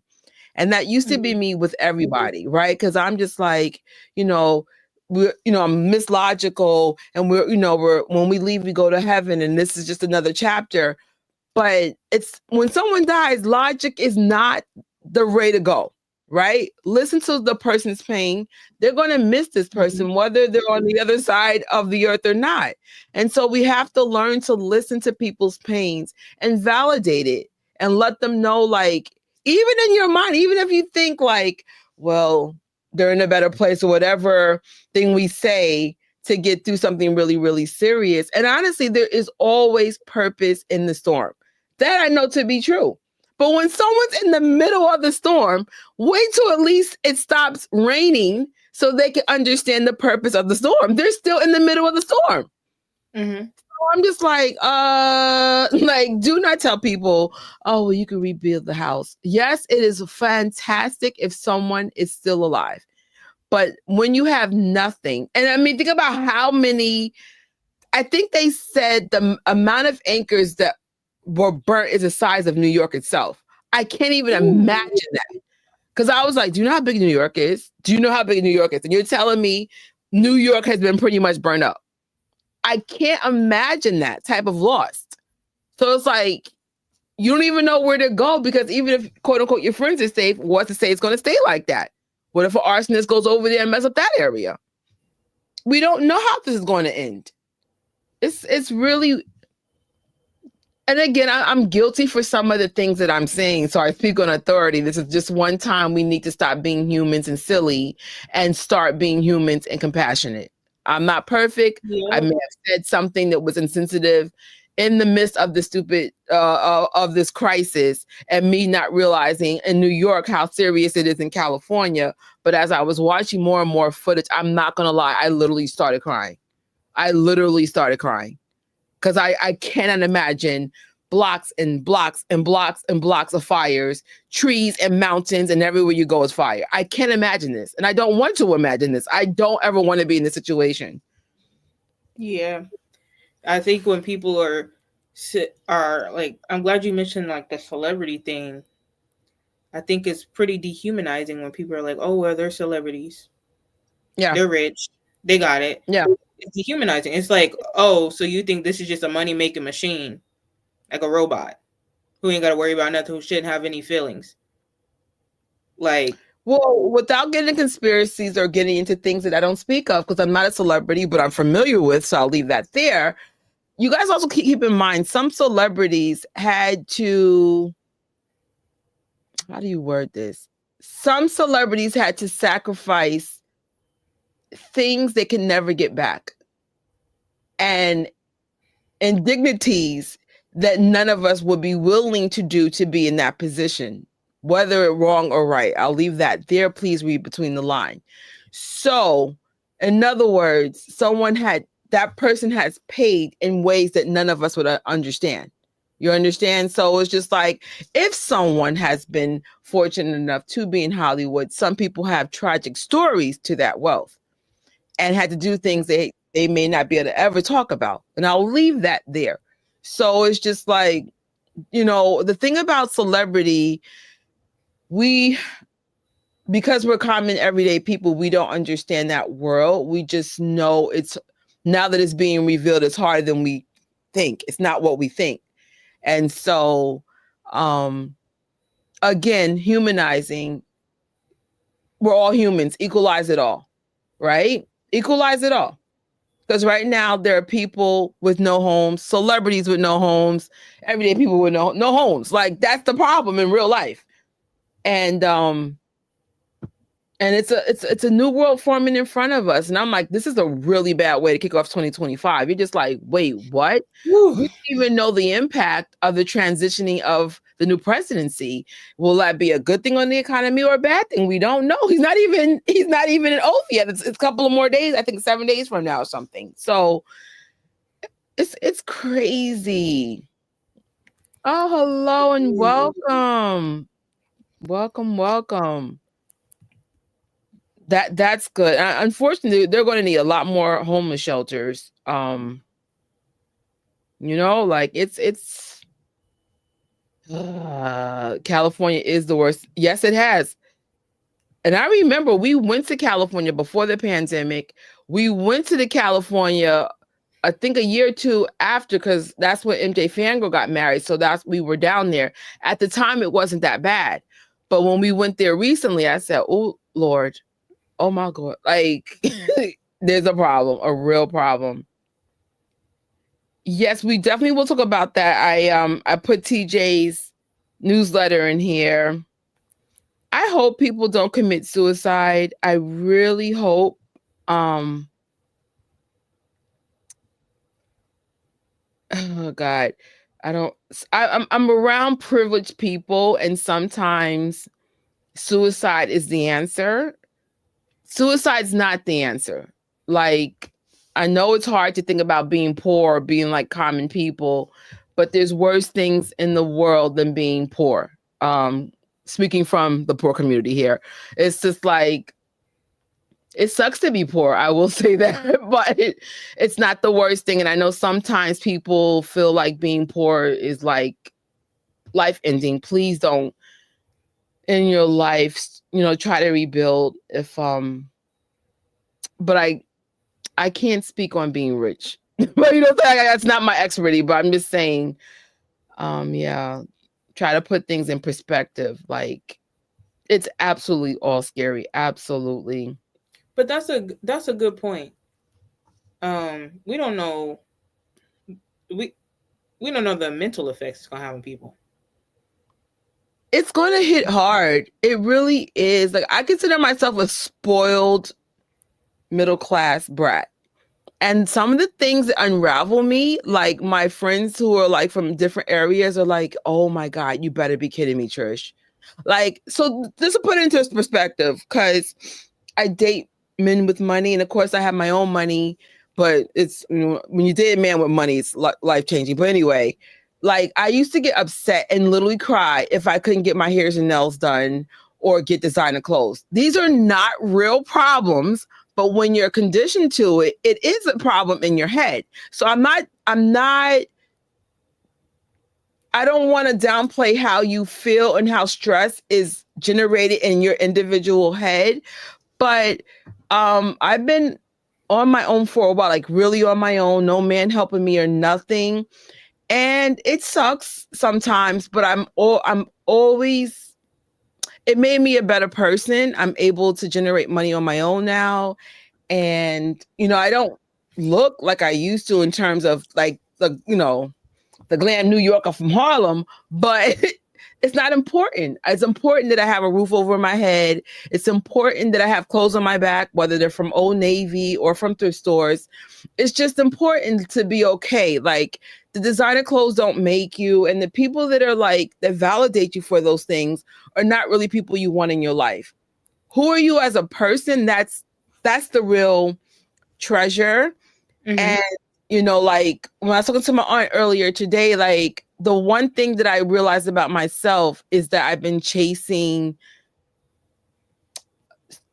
And that used to be me with everybody, right? Because I'm just like, I'm mislogical, and we're when we leave, we go to heaven, and this is just another chapter. But it's when someone dies, logic is not the way to go, right? Listen to the person's pain. They're going to miss this person, whether they're on the other side of the earth or not. And so we have to learn to listen to people's pains and validate it and let them know, like, even in your mind, even if you think like, well, they're in a better place or whatever thing we say to get through something really, really serious. And honestly, there is always purpose in the storm. That I know to be true. But when someone's in the middle of the storm, wait till at least it stops raining so they can understand the purpose of the storm. They're still in the middle of the storm. Mm-hmm. So I'm just like, do not tell people, oh, well, you can rebuild the house. Yes, it is fantastic if someone is still alive. But when you have nothing, and I mean, think about how many, I think they said the amount of acres that were burnt is the size of New York itself. I can't even imagine that. Because I was like, do you know how big New York is? Do you know how big New York is? And you're telling me New York has been pretty much burned up. I can't imagine that type of loss. So it's like, you don't even know where to go, because even if, quote unquote, your friends are safe, what's to say it's going to stay like that? What if an arsonist goes over there and mess up that area? We don't know how this is going to end. It's really... And again, I'm guilty for some of the things that I'm saying. So I speak on authority. This is just one time we need to stop being humans and silly and start being humans and compassionate. I'm not perfect. Yeah. I may have said something that was insensitive in the midst of the stupid of this crisis, and me not realizing in New York how serious it is in California. But as I was watching more and more footage, I'm not going to lie, I literally started crying. Because I cannot imagine blocks and blocks and blocks and blocks of fires, trees and mountains, and everywhere you go is fire. I can't imagine this. And I don't want to imagine this. I don't ever want to be in this situation. Yeah. I think when people are like, I'm glad you mentioned like the celebrity thing. I think it's pretty dehumanizing when people are like, oh, well, they're celebrities. Yeah. They're rich. They got it. Yeah. It's dehumanizing. It's like, oh, so you think this is just a money-making machine, like a robot who ain't got to worry about nothing, who shouldn't have any feelings. Like, well, without getting conspiracies or getting into things that I don't speak of, because I'm not a celebrity, but I'm familiar with, so I'll leave that there. You guys also keep in mind, some celebrities had to, how do you word this? Some celebrities had to sacrifice things they can never get back, and indignities that none of us would be willing to do to be in that position, whether it's wrong or right. I'll leave that there. Please read between the line. So, in other words, that person has paid in ways that none of us would understand. You understand? So it's just like, if someone has been fortunate enough to be in Hollywood, some people have tragic stories to that wealth and had to do things they may not be able to ever talk about. And I'll leave that there. So it's just like, the thing about celebrity, because we're common everyday people, we don't understand that world. We just know now that it's being revealed, it's harder than we think. It's not what we think. And so, again, humanizing, we're all humans, equalize it all, right? Equalize it all. Because right now there are people with no homes, celebrities with no homes, everyday people with no homes. Like, that's the problem in real life. And it's a new world forming in front of us. And I'm like, this is a really bad way to kick off 2025. You're just like, wait, what? We don't even know the impact of the transitioning of the new presidency. Will that be a good thing on the economy or a bad thing? We don't know. He's not even in oath yet. It's a couple of more days, I think 7 days from now or something. So it's crazy. Oh, hello and welcome. Welcome. That's good. Unfortunately, they're going to need a lot more homeless shelters. Like it's California is the worst. Yes, it has. And I remember we went to California before the pandemic. We went to the California, I think a year or two after, because that's when MJ Fangirl got married. So we were down there. At the time, it wasn't that bad. But when we went there recently, I said, oh, Lord, oh my God. Like, there's a problem, a real problem. Yes, we definitely will talk about that. I put TJ's newsletter in here. I hope people don't commit suicide. I really hope. Oh God, I'm around privileged people, and sometimes suicide is the answer. Suicide's not the answer. Like, I know it's hard to think about being poor or being like common people, but there's worse things in the world than being poor. Speaking from the poor community here, it's just like, it sucks to be poor. I will say that, but it's not the worst thing. And I know sometimes people feel like being poor is like life ending. Please don't in your life, try to rebuild but I can't speak on being rich. But that's not my expertise, but I'm just saying, yeah, try to put things in perspective. Like, it's absolutely all scary. Absolutely. But that's a good point. We don't know we don't know the mental effects it's gonna have on people. It's gonna hit hard. It really is. Like, I consider myself a spoiled middle class brat. And some of the things that unravel me, like my friends who are like from different areas are like, oh my God, you better be kidding me, Trish. Like, so just to put it into perspective, because I date men with money, and of course I have my own money, but it's, when you date a man with money, it's life changing. But anyway, like, I used to get upset and literally cry if I couldn't get my hairs and nails done or get designer clothes. These are not real problems, but when you're conditioned to it, it is a problem in your head. So I don't want to downplay how you feel and how stress is generated in your individual head. But I've been on my own for a while, like really on my own, no man helping me or nothing. And it sucks sometimes, but I'm always, it made me a better person. I'm able to generate money on my own now. And, I don't look like I used to in terms of like the glam New Yorker from Harlem, but it's not important. It's important that I have a roof over my head. It's important that I have clothes on my back, whether they're from Old Navy or from thrift stores. It's just important to be okay. Like, the designer clothes don't make you, and the people that are like, that validate you for those things are not really people you want in your life. Who are you as a person? That's the real treasure. Mm-hmm. And, like, when I was talking to my aunt earlier today, like, the one thing that I realized about myself is that I've been chasing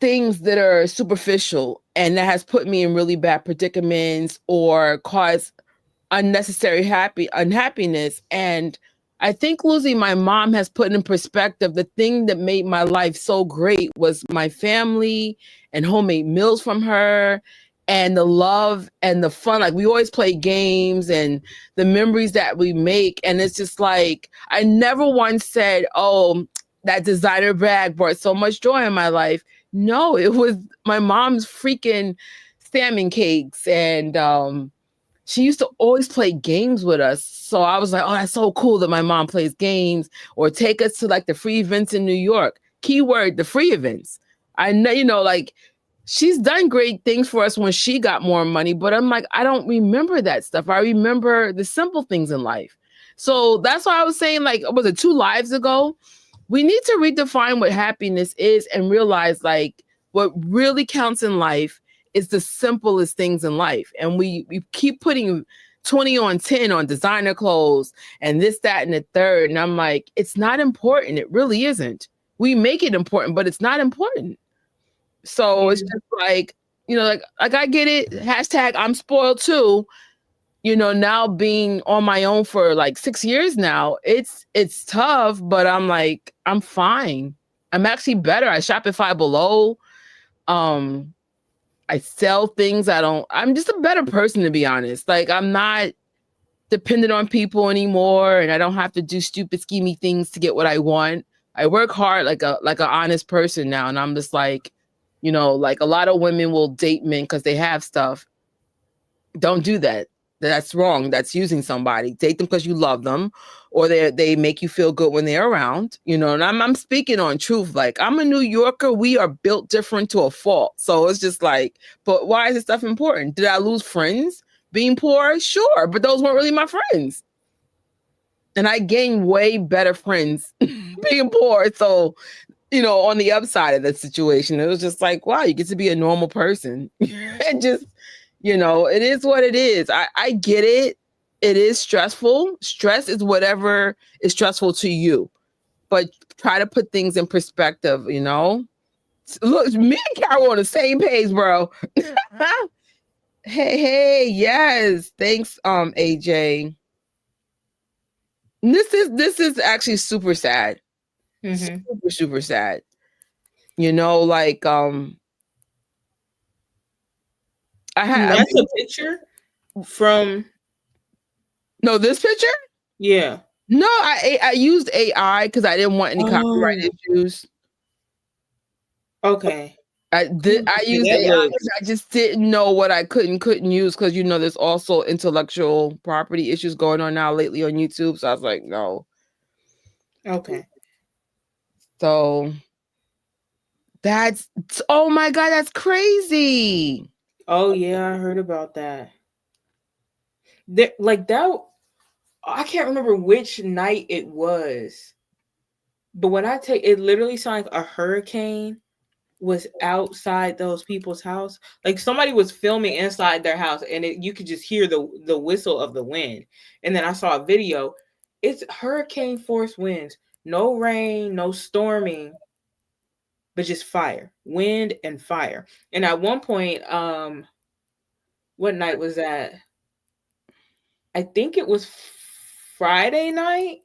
things that are superficial, and that has put me in really bad predicaments or caused unnecessary unhappiness. And I think losing my mom has put in perspective the thing that made my life so great was my family and homemade meals from her and the love and the fun. Like, we always play games and the memories that we make. And it's just like, I never once said, oh, that designer bag brought so much joy in my life. No, it was my mom's freaking salmon cakes. And she used to always play games with us. So I was like, oh, that's so cool that my mom plays games, or take us to like the free events in New York. Keyword, the free events. I know, like, she's done great things for us when she got more money, but I'm like, I don't remember that stuff. I remember the simple things in life. So that's why I was saying, like, was it 2 lives ago? We need to redefine what happiness is and realize, like, what really counts in life is the simplest things in life. And we keep putting 20 on 10 on designer clothes and this, that, and the third. And I'm like, it's not important. It really isn't. We make it important, but it's not important. So it's just like, like I get it. Hashtag I'm spoiled too. now being on my own for like 6 years now, it's tough, but I'm like, I'm fine. I'm actually better. I shop at Five Below. I sell things. I'm just a better person, to be honest. Like, I'm not dependent on people anymore, and I don't have to do stupid, schemy things to get what I want. I work hard like an honest person now, and I'm just like, like a lot of women will date men because they have stuff. Don't do that. That's wrong. That's using somebody. Date them because you love them, or they make you feel good when they're around. And I'm speaking on truth. Like, I'm a New Yorker. We are built different to a fault. So it's just like, but why is this stuff important? Did I lose friends being poor? Sure, but those weren't really my friends. And I gained way better friends being poor. So, on the upside of the situation, it was just like, wow, you get to be a normal person and just. It is what it is. I get it. It is stressful. Stress is whatever is stressful to you. But try to put things in perspective, Look, me and Carol on the same page, bro. Hey, yes. Thanks, AJ. This is actually super sad. Mm-hmm. Super, super sad. Like that's a picture from. No, this picture? Yeah. No, I used AI because I didn't want any copyright issues. Okay. I used AI because I just didn't know what I couldn't use because there's also intellectual property issues going on now lately on YouTube. So I was like, no. Okay. So oh my God, that's crazy. Oh yeah, I heard about that. Like that, I can't remember which night it was, but when it literally sounded like a hurricane was outside those people's house. Like somebody was filming inside their house, and you could just hear the whistle of the wind. And then I saw a video. It's hurricane force winds, no rain, no storming, but just fire, wind and fire. And at one point, what night was that? I think it was Friday night.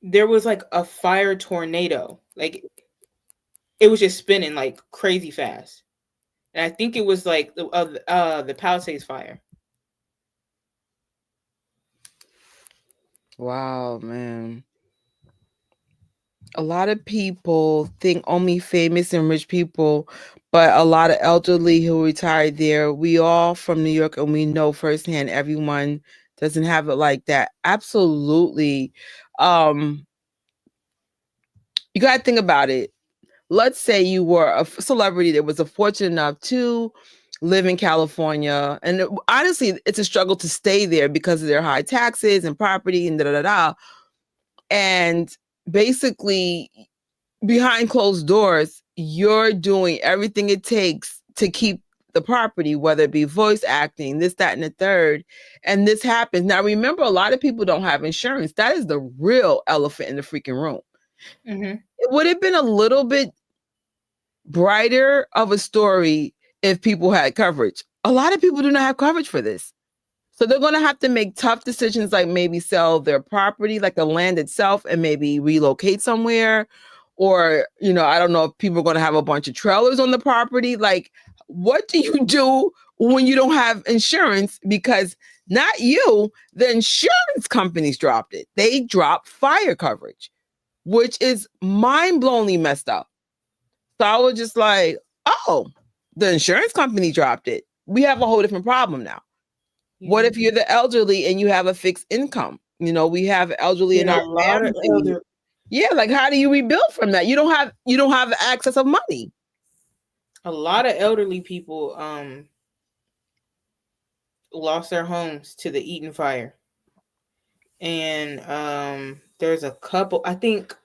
There was like a fire tornado. Like it was just spinning like crazy fast. And I think it was like the Palisades fire. Wow, man. A lot of people think only famous and rich people, but a lot of elderly who retired there, we all from New York, and we know firsthand everyone doesn't have it like that. Absolutely. You got to think about it. Let's say you were a celebrity that was fortunate enough to live in California. And honestly, it's a struggle to stay there because of their high taxes and property and da-da-da-da. And basically, behind closed doors, you're doing everything it takes to keep the property, whether it be voice acting, this, that, and the third. And this happens. Now, remember, a lot of people don't have insurance. That is the real elephant in the freaking room. Mm-hmm. It would have been a little bit brighter of a story if people had coverage. A lot of people do not have coverage for this. So they're going to have to make tough decisions, like maybe sell their property, like the land itself, and maybe relocate somewhere. Or, I don't know if people are going to have a bunch of trailers on the property. Like, what do you do when you don't have insurance? Because not you, the insurance companies dropped it. They dropped fire coverage, which is mind-blowingly messed up. So I was just like, oh, the insurance company dropped it. We have a whole different problem now. Yeah. What if you're the elderly and you have a fixed income? We have elderly in our family. Yeah, like how do you rebuild from that? You don't have access of money. A lot of elderly people lost their homes to the Eaton fire. And there's a couple, I think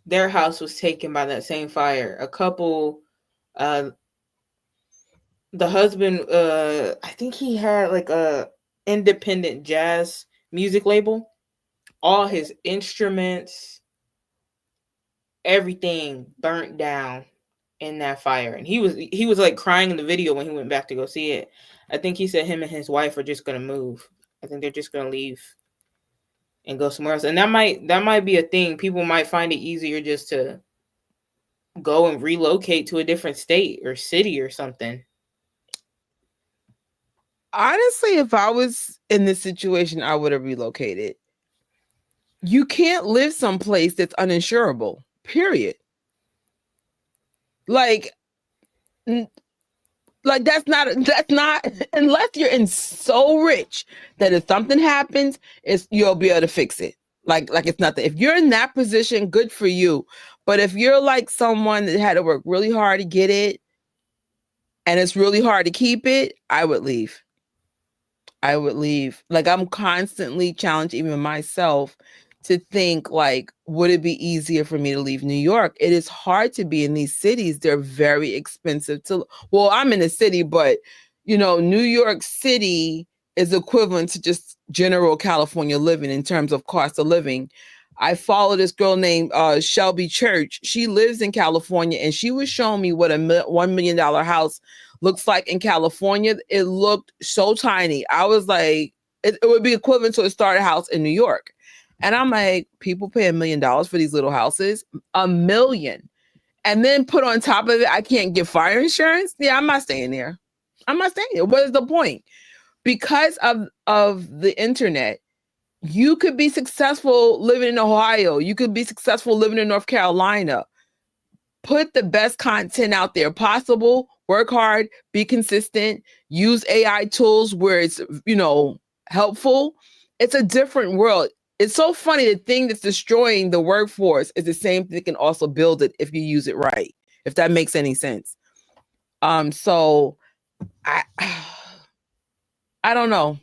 their house was taken by that same fire. A couple, the husband, I think he had like a independent jazz music label. All his instruments, everything burnt down in that fire. And he was like crying in the video when he went back to go see it. I think he said him and his wife are just gonna move. I think they're just gonna leave and go somewhere else. And that might be a thing. People might find it easier just to go and relocate to a different state or city or something. Honestly, if I was in this situation, I would have relocated. You can't live someplace that's uninsurable, period. Like that's not unless you're in so rich that if something happens, you'll be able to fix it. Like it's nothing. If you're in that position, good for you. But if you're like someone that had to work really hard to get it and it's really hard to keep it, I would leave. Like, I'm constantly challenged, even myself, to think, like, would it be easier for me to leave New York? It is hard to be in these cities. They're very expensive well, I'm in a city, but, New York City is equivalent to just general California living in terms of cost of living. I follow this girl named Shelby Church. She lives in California, and she was showing me what a $1 million house looks like in California. It looked so tiny. I was like, it would be equivalent to a starter house in New York. And I'm like, people pay $1 million for these little houses, $1 million. And then put on top of it, I can't get fire insurance. Yeah, I'm not staying there. What is the point? Because of the internet, you could be successful living in Ohio. You could be successful living in North Carolina. Put the best content out there possible. Work hard, be consistent, use AI tools where it's, helpful. It's a different world. It's so funny. The thing that's destroying the workforce is the same thing that can also build it if you use it right, if that makes any sense. So I don't know.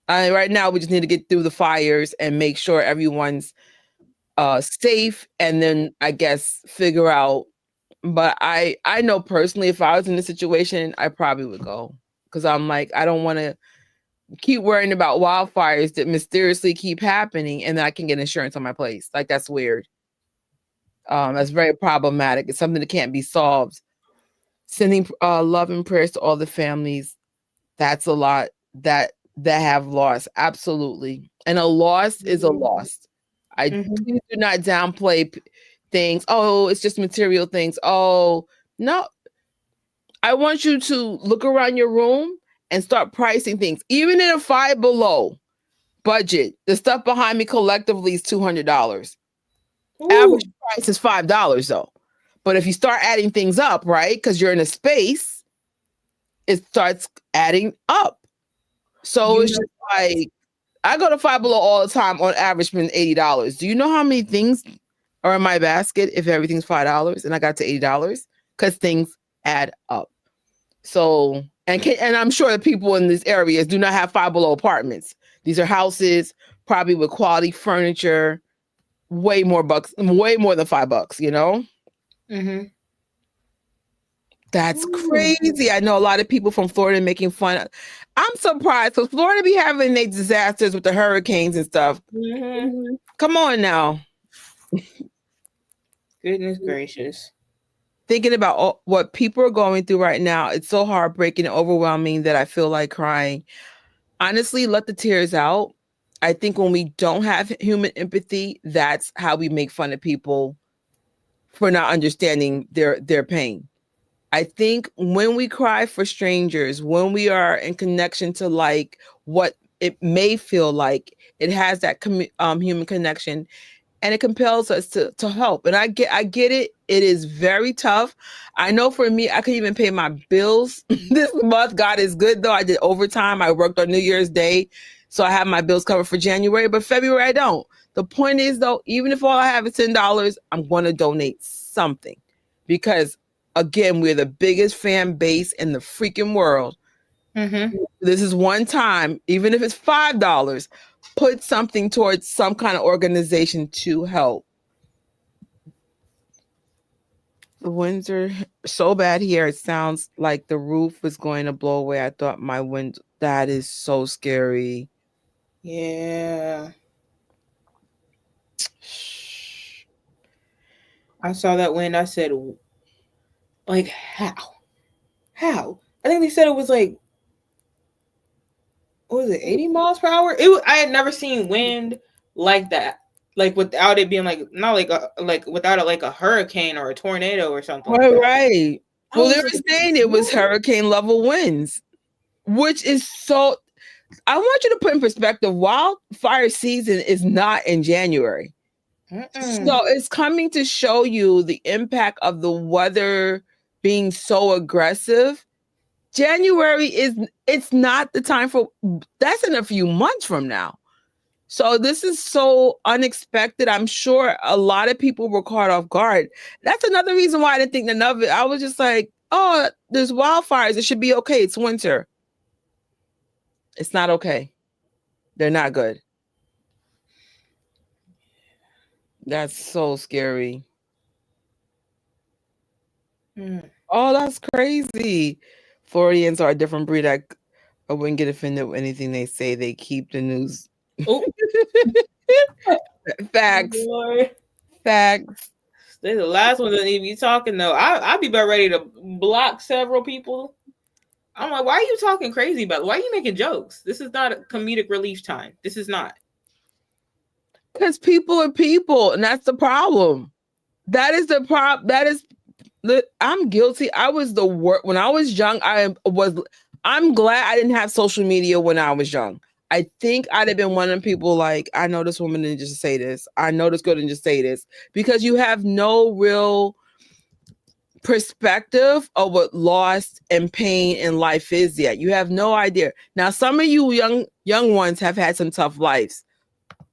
Right now, we just need to get through the fires and make sure everyone's safe, and then I guess figure out. But I know personally, if I was in this situation, I probably would go, because I'm like, I don't want to keep worrying about wildfires that mysteriously keep happening and then I can get insurance on my place. Like, that's weird. That's very problematic. It's something that can't be solved. Sending love and prayers to all the families. That's a lot that have lost. Absolutely. And a loss is a loss. I please do not downplay things. Oh, it's just material things. Oh, no. I want you to look around your room and start pricing things. Even in a Five Below budget, the stuff behind me collectively is $200. Ooh. Average price is $5 though. But if you start adding things up, right, because you're in a space, it starts adding up. So it's just like, I go to Five Below all the time, on average spend $80. Do you know how many things are in my basket if everything's $5 and I got to $80? Because things add up. So, and I'm sure that people in these areas do not have Five Below apartments. These are houses, probably with quality furniture, way more than $5, Mm-hmm. That's crazy. I know a lot of people from Florida making fun. I'm surprised. So Florida be having their disasters with the hurricanes and stuff. Mm-hmm. Come on now. Goodness gracious. Thinking about what people are going through right now, it's so heartbreaking and overwhelming that I feel like crying. Honestly, let the tears out. I think when we don't have human empathy, that's how we make fun of people for not understanding their pain. I think when we cry for strangers, when we are in connection to like what it may feel like, it has that human connection. And it compels us to help. And I get it. It is very tough. I know for me, I couldn't even pay my bills this month. God is good, though. I did overtime. I worked on New Year's Day. So I have my bills covered for January. But February, I don't. The point is, though, even if all I have is $10, I'm going to donate something. Because, again, we're the biggest fan base in the freaking world. Mm-hmm. This is one time, even if it's $5, put something towards some kind of organization to help. The winds are so bad here. It sounds like the roof is going to blow away. I thought my window, that is so scary. Yeah. I saw that wind. I said, Like, how? How? I think they said it was like, what was it, 80 miles per hour? I had never seen wind like that. Like without it being like, not like without it like a hurricane or a tornado or something like that. Right. Well, they were saying it was hurricane level winds, which is so. I want you to put in perspective, wildfire season is not in January. So it's coming to show you the impact of the weather being so aggressive. January it's not the time for, that's in a few months from now. So this is so unexpected. I'm sure a lot of people were caught off guard. That's another reason why I didn't think none of it. I was just like, oh, there's wildfires. It should be okay. It's winter. It's not okay. They're not good. That's so scary. Oh, that's crazy. Floridians are a different breed. I wouldn't get offended with anything they say. They keep the news. Oh. Facts. Lord. Facts. They're the last one that need to be talking though. I'd be about ready to block several people. I'm like, why are you talking crazy about it? Why are you making jokes? This is not a comedic relief time. This is not. Because people are people, and that's the problem. That is the problem. I'm guilty. I was the worst. When I was young, I'm glad I didn't have social media when I was young. I think I'd have been one of the people like, I know this woman didn't just say this. I know this girl didn't just say this. Because you have no real perspective of what loss and pain in life is yet. You have no idea. Now, some of you young ones have had some tough lives.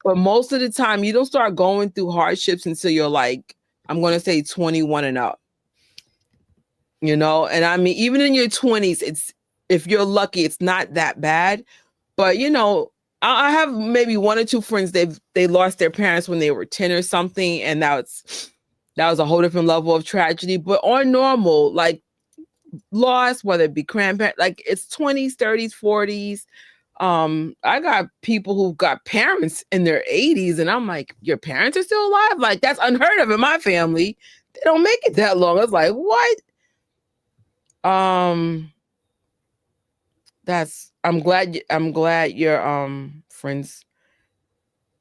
But most of the time, you don't start going through hardships until you're like, I'm going to say 21 and up. You know, and I mean, even in your 20s, if you're lucky, it's not that bad. But, you know, I have maybe one or two friends, they lost their parents when they were 10 or something. And that was a whole different level of tragedy. But on normal, like loss, whether it be grandparents, like it's 20s, 30s, 40s. I got people who got parents in their 80s, and I'm like, your parents are still alive? Like, that's unheard of in my family. They don't make it that long. I was like, what? I'm glad your friend's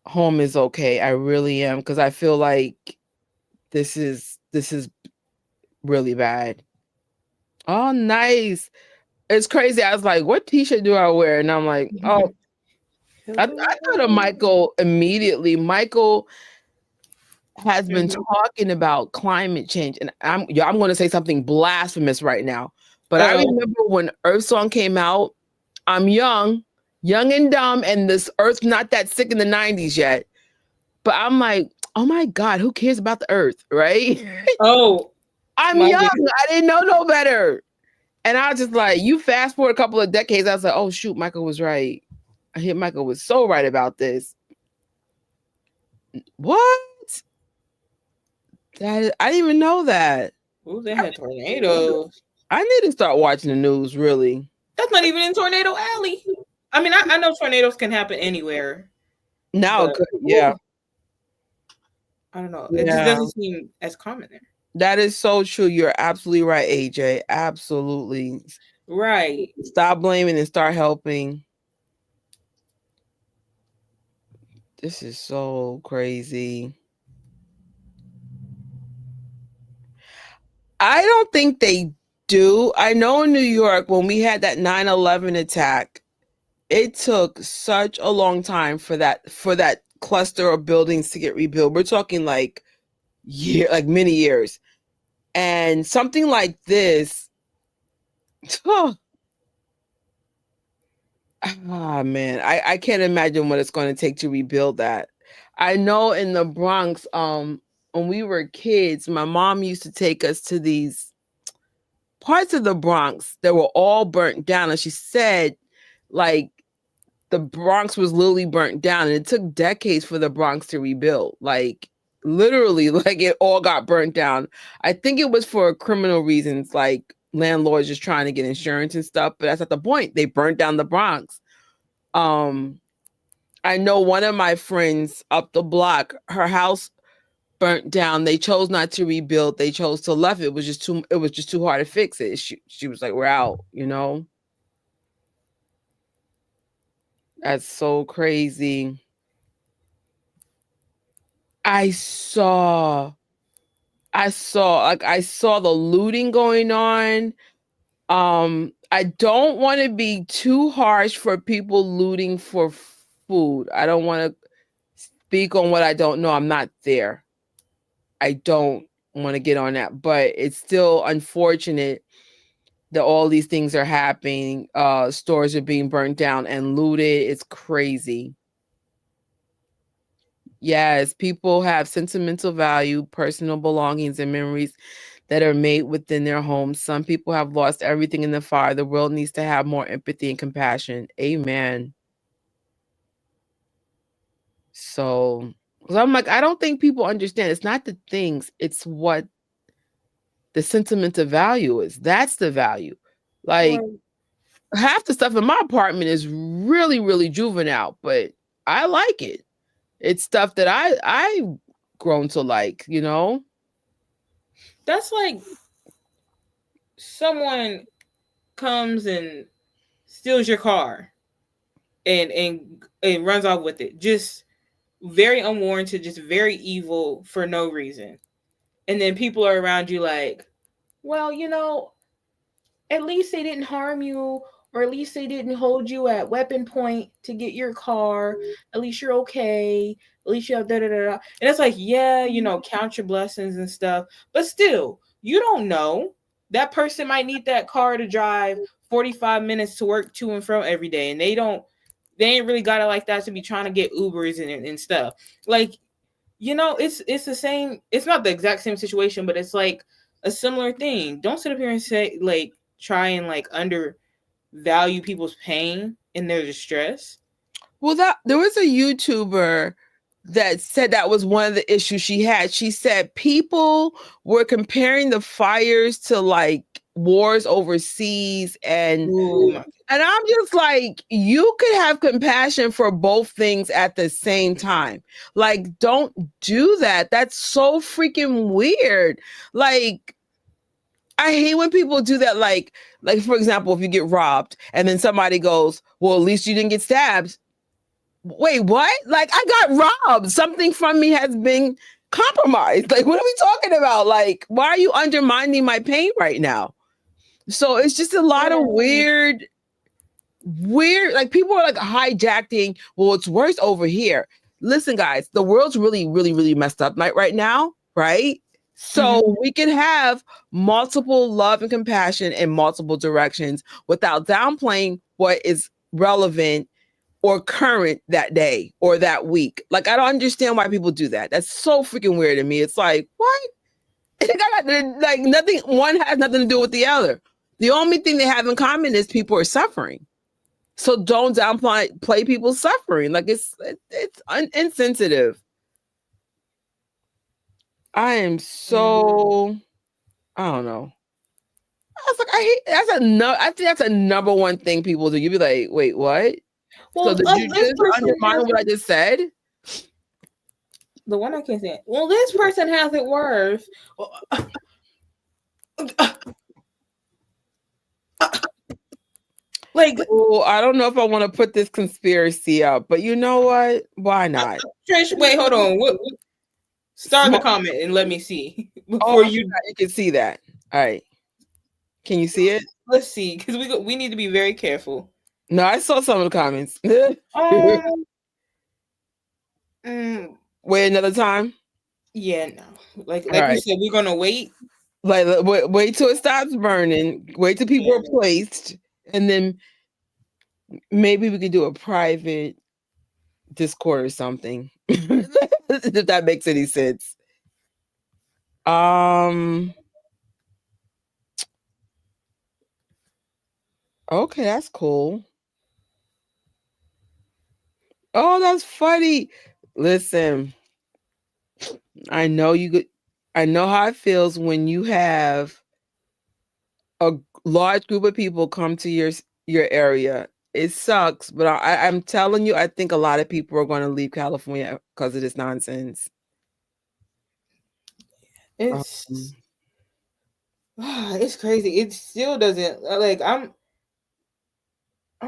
home is okay. I really am, because I feel like this is really bad. Oh, nice. It's crazy. I was like, what t-shirt do I wear? And I'm like, oh, I thought of Michael immediately. Michael has been talking about climate change. And I'm going to say something blasphemous right now. But I remember when Earth Song came out, I'm young and dumb, and this Earth's not that sick in the 90s yet. But I'm like, oh my God, who cares about the Earth, right? Oh. I'm young. I didn't know no better. And I was just like, you fast forward a couple of decades, I was like, oh shoot, Michael was right. Michael was so right about this. What? I didn't even know that. Ooh, they had tornadoes. I need to start watching the news, really. That's not even in Tornado Alley. I mean, I know tornadoes can happen anywhere. Now it could, yeah. I don't know. It just doesn't seem as common there. That is so true. You're absolutely right, AJ. Absolutely. Right. Stop blaming and start helping. This is so crazy. I don't think they do. I know in New York, when we had that 9/11 attack, it took such a long time for that cluster of buildings to get rebuilt. We're talking like many years. And something like this, man, I can't imagine what it's going to take to rebuild that. I know in the Bronx, when we were kids, my mom used to take us to these parts of the Bronx that were all burnt down. And she said, like, the Bronx was literally burnt down, and it took decades for the Bronx to rebuild. Like, literally, like, it all got burnt down. I think it was for criminal reasons, like landlords just trying to get insurance and stuff, but that's not the point. They burnt down the Bronx. I know one of my friends up the block, her house burnt down. They chose not to rebuild. They chose to left. It was just too hard to fix it. She was like, we're out, you know? That's so crazy. I saw the looting going on. I don't want to be too harsh for people looting for food. I don't want to speak on what I don't know. I'm not there. I don't want to get on that, but it's still unfortunate that all these things are happening. Stores are being burnt down and looted. It's crazy. Yes, people have sentimental value, personal belongings, and memories that are made within their homes. Some people have lost everything in the fire. The world needs to have more empathy and compassion. Amen. So, 'cause I'm like, I don't think people understand. It's not the things, it's what the sentimental value is. That's the value. Like, half the stuff in my apartment is really, really juvenile, but I like it. It's stuff that I've grown to like, you know? That's like someone comes and steals your car and runs off with it. Just very unwarranted, just very evil for no reason. And then people are around you like, well, you know, at least they didn't harm you, or at least they didn't hold you at weapon point to get your car. At least you're okay. At least you have da da da da. And it's like, yeah, you know, count your blessings and stuff. But still, you don't know. That person might need that car to drive 45 minutes to work to and from every day. And they ain't really got it like that to be trying to get Ubers and stuff. Like, you know, it's the same. It's not the exact same situation, but it's like a similar thing. Don't sit up here and say, like, try and like undervalue people's pain and their distress. Well, there was a YouTuber that said that was one of the issues she had. She said people were comparing the fires to like wars overseas, and I'm just like, you could have compassion for both things at the same time. Like, don't do that. That's so freaking weird. Like, I hate when people do that. Like for example, if you get robbed and then somebody goes, well, at least you didn't get stabbed. Wait, what? Like, I got robbed. Something from me has been compromised. Like, what are we talking about? Like, why are you undermining my pain right now? So it's just a lot of weird, like, people are like hijacking. Well, it's worse over here. Listen, guys, the world's really, really, really messed up right now, right? So we can have multiple love and compassion in multiple directions without downplaying what is relevant or current that day or that week. Like, I don't understand why people do that. That's so freaking weird to me. It's like, what? Like, nothing, one has nothing to do with the other. The only thing they have in common is people are suffering. So don't downplay people's suffering. Like, it's insensitive. I am so, I don't know. I was like, I think that's a number one thing people do. You'd be like, wait, what? Well, so did you just undermine what I just said? The one I can't say. Well, this person has it worse. Like, oh, I don't know if I want to put this conspiracy up, but you know what? Why not? Trish, wait, hold on. Start the comment and let me see before you can see that. All right, can you see it? Let's see, because we need to be very careful. No, I saw some of the comments. Wait another time. Yeah, no. Like right. You said, we're gonna wait. Like, wait till it stops burning. Wait till people are placed, and then maybe we could do a private Discord or something. If that makes any sense. Okay, that's cool. Oh, that's funny. Listen, I know how it feels when you have a large group of people come to your area. It sucks, but I'm telling you, I think a lot of people are going to leave California because of this nonsense. It's it's crazy. It still doesn't like I'm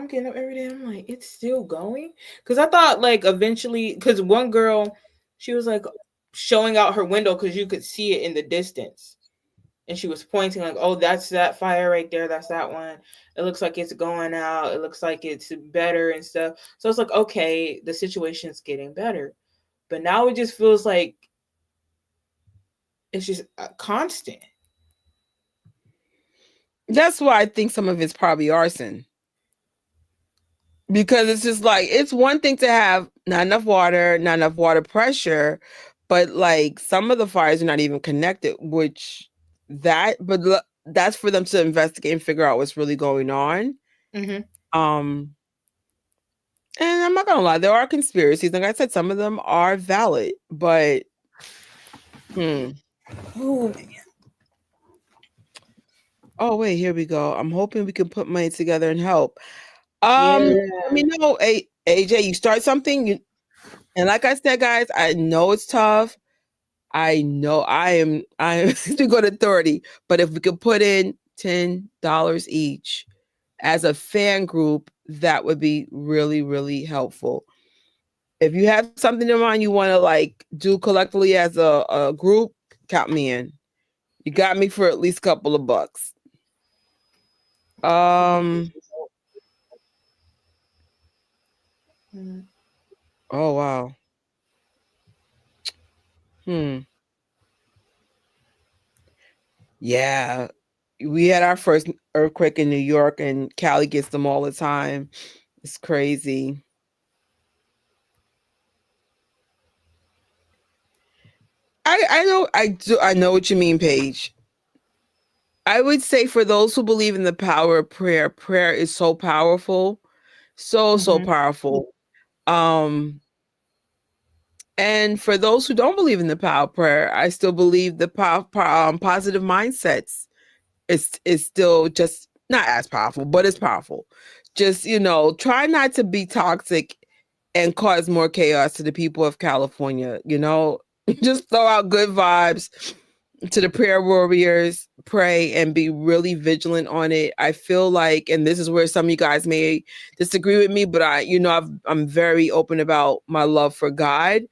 getting up every day. I'm like, it's still going. Because I thought like eventually, because one girl, she was like showing out her window because you could see it in the distance. And she was pointing like, oh, that's that fire right there. That's that one. It looks like it's going out. It looks like it's better and stuff. So it's like, okay, the situation's getting better. But now it just feels like it's just constant. That's why I think some of it's probably arson. Because it's just like, it's one thing to have not enough water pressure, but like some of the fires are not even connected, that's for them to investigate and figure out what's really going on. Mm-hmm. And I'm not gonna lie, there are conspiracies. Like I said, some of them are valid, but Oh man. Oh wait, here we go. I'm hoping we can put money together and help. Yeah. Let me know, AJ, you start something, and like I said, guys, I know it's tough. I know I am to go to 30, but if we could put in $10 each as a fan group, that would be really, really helpful. If you have something in mind you want to like do collectively as a group, count me in. You got me for at least a couple of bucks. Oh wow. Yeah. We had our first earthquake in New York, and Cali gets them all the time. It's crazy. I know what you mean, Paige. I would say for those who believe in the power of prayer, prayer is so powerful. So powerful. And for those who don't believe in the power of prayer, I still believe the positive mindsets is still just not as powerful, but it's powerful. Just, try not to be toxic and cause more chaos to the people of California. Just throw out good vibes to the prayer warriors, pray and be really vigilant on it. I feel like, and this is where some of you guys may disagree with me, but I'm very open about my love for God.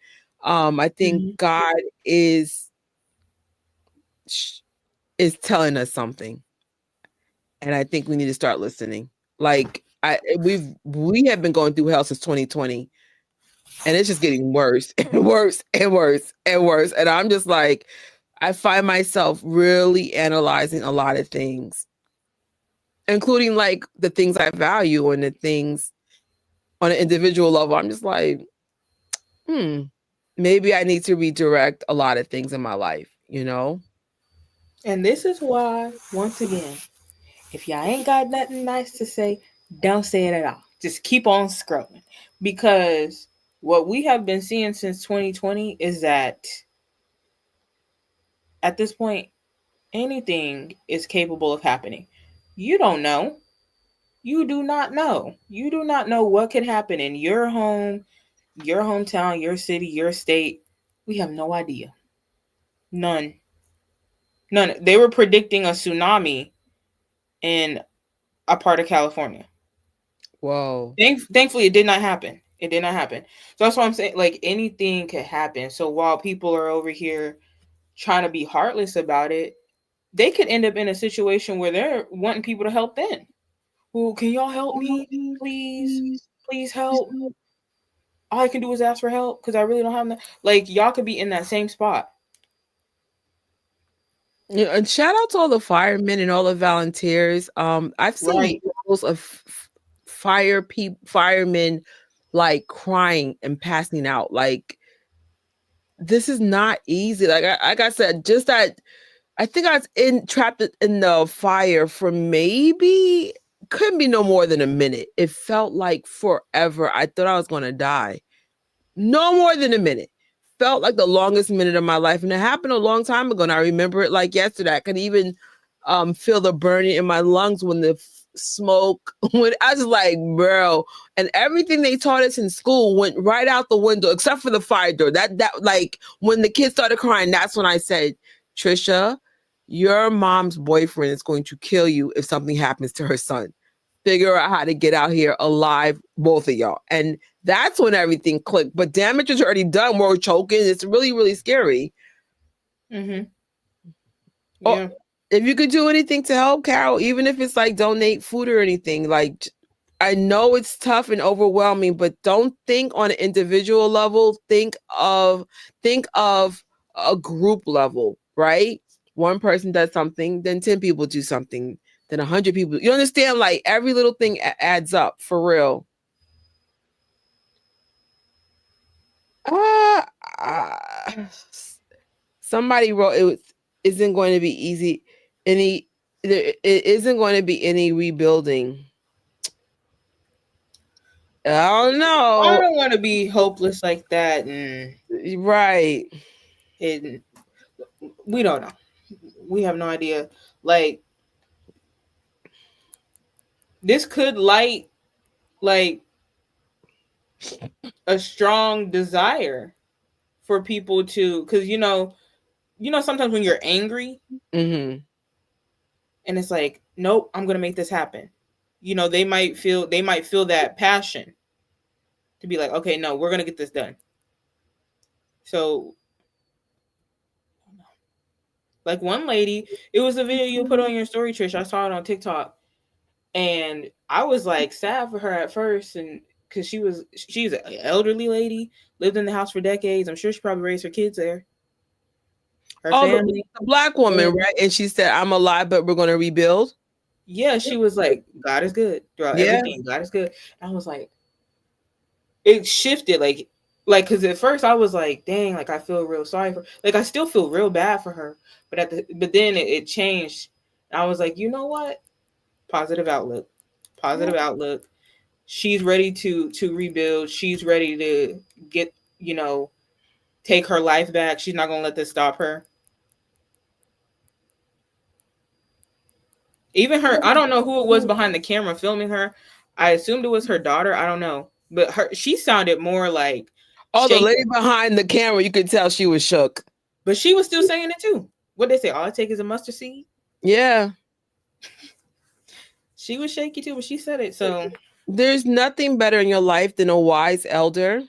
I think God is telling us something, and I think we need to start listening. Like we have been going through hell since 2020, and it's just getting worse and worse and worse and worse. And I'm just like, I find myself really analyzing a lot of things, including like the things I value and the things on an individual level. I'm just like, maybe I need to redirect a lot of things in my life, And this is why, once again, if y'all ain't got nothing nice to say, don't say it at all. Just keep on scrolling. Because what we have been seeing since 2020 is that at this point, anything is capable of happening. You don't know. You do not know. You do not know what could happen in your home, your hometown, your city, your state. We have no idea. None. They were predicting a tsunami in a part of California. Whoa. Thankfully, it did not happen. It did not happen. So that's why I'm saying, like, anything could happen. So while people are over here trying to be heartless about it, they could end up in a situation where they're wanting people to help them. Well, can y'all help me? Please help. All I can do is ask for help because I really don't have enough. Like, y'all could be in that same spot. Yeah, and shout out to all the firemen and all the volunteers. I've seen videos of firemen like crying and passing out. Like, this is not easy. Like I said, just that I think I was trapped in the fire for maybe couldn't be no more than a minute. It felt like forever. I thought I was gonna die. No more than a minute. Felt like the longest minute of my life, and it happened a long time ago. And I remember it like yesterday. I could even feel the burning in my lungs when the smoke. When I was like, bro, and everything they taught us in school went right out the window, except for the fire door. That like when the kids started crying, that's when I said, Trisha, your mom's boyfriend is going to kill you if something happens to her son. Figure out how to get out here alive, both of y'all. And that's when everything clicked. But damage is already done. We're choking. It's really, really scary. Mm-hmm. Yeah. Oh, if you could do anything to help, Carol, even if it's like donate food or anything, like I know it's tough and overwhelming, but don't think on an individual level. Think of a group level, right? One person does something, then 10 people do something, then 100 people. You understand? Like every little thing adds up for real. Somebody wrote it isn't going to be easy. It isn't going to be any rebuilding. I don't know. I don't want to be hopeless like that. And right. We don't know. We have no idea. Like, this could light like a strong desire for people to, because you know sometimes when you're angry, mm-hmm. and it's like, nope, I'm gonna make this happen. You know, they might feel that passion to be like, okay, no, we're gonna get this done. So, like one lady, it was a video you put on your story, Trish. I saw it on TikTok, and I was like sad for her at first, and because she's an elderly lady, lived in the house for decades. I'm sure she probably raised her kids there. Her family, the Black woman, right? And she said, "I'm alive, but we're going to rebuild." Yeah, she was like, "God is good throughout everything. God is good." And I was like, it shifted, like because at first I was like, "Dang!" Like I feel real sorry for, like I still feel real bad for her, but then it changed. I was like, you know what? Positive outlook. She's ready to rebuild. She's ready to get, take her life back. She's not gonna let this stop her. Even her, I don't know who it was behind the camera filming her. I assumed it was her daughter. I don't know, but she sounded more like. Oh, shaky. The lady behind the camera, you could tell she was shook. But she was still saying it too. What they say? All it takes is a mustard seed. Yeah. She was shaky too, but she said it. So there's nothing better in your life than a wise elder.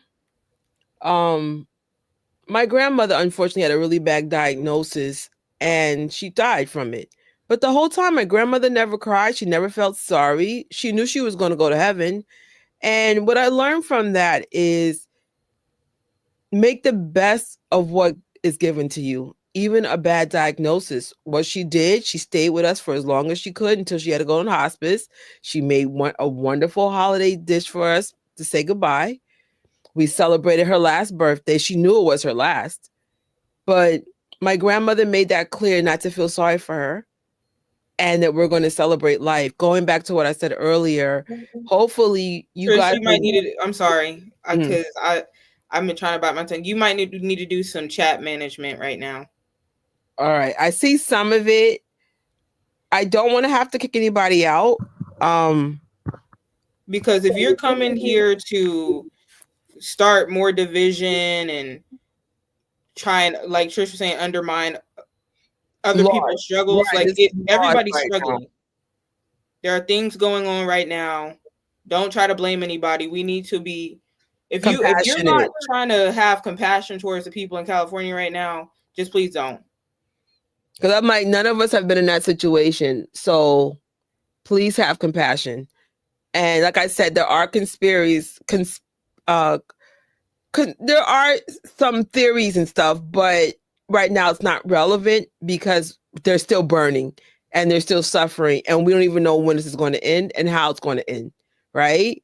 My grandmother unfortunately had a really bad diagnosis and she died from it. But the whole time, my grandmother never cried. She never felt sorry. She knew she was going to go to heaven. And what I learned from that is make the best of what is given to you. Even a bad diagnosis. What she did, she stayed with us for as long as she could until she had to go in hospice. She made a wonderful holiday dish for us to say goodbye. We celebrated her last birthday. She knew it was her last. But my grandmother made that clear not to feel sorry for her and that we're going to celebrate life. Going back to what I said earlier, hopefully you guys... might need to, I'm sorry, because I've been trying to bite my tongue. You might need to do some chat management right now. All right. I see some of it. I don't want to have to kick anybody out. Because if you're coming here to start more division and try and, like Trish was saying, undermine other people's struggles, right, like everybody's struggling. There are things going on right now. Don't try to blame anybody. We need to be, if you're not trying to have compassion towards the people in California right now, just please don't. Because I'm like, none of us have been in that situation. So please have compassion. And like I said, there are conspiracies. There are some theories and stuff, but right now it's not relevant because they're still burning and they're still suffering. And we don't even know when this is going to end and how it's going to end. Right.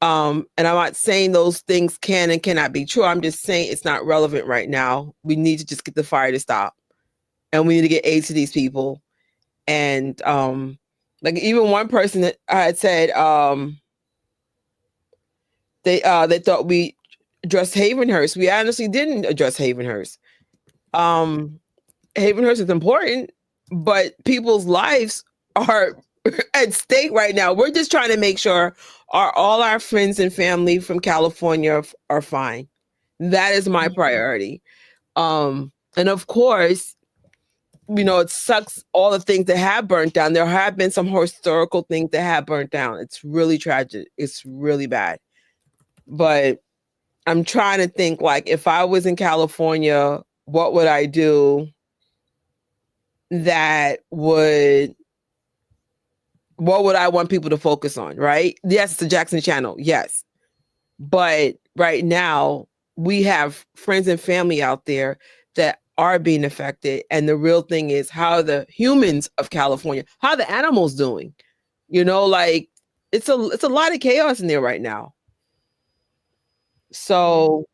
And I'm not saying those things can and cannot be true. I'm just saying it's not relevant right now. We need to just get the fire to stop. And we need to get aid to these people. And like even one person that I had said they thought we addressed Havenhurst. We honestly didn't address Havenhurst. Havenhurst is important, but people's lives are at stake right now. We're just trying to make sure all our friends and family from California are fine. That is my priority. And of course, it sucks all the things that have burnt down. There have been some historical things that have burnt down. It's really tragic. It's really bad. But I'm trying to think, like, if I was in California, what would I do what would I want people to focus on, right? Yes, it's the Jackson channel. Yes. But right now, we have friends and family out there that are being affected. And the real thing is, how are the humans of California, how are the animals doing? Like, it's a lot of chaos in there right now. So,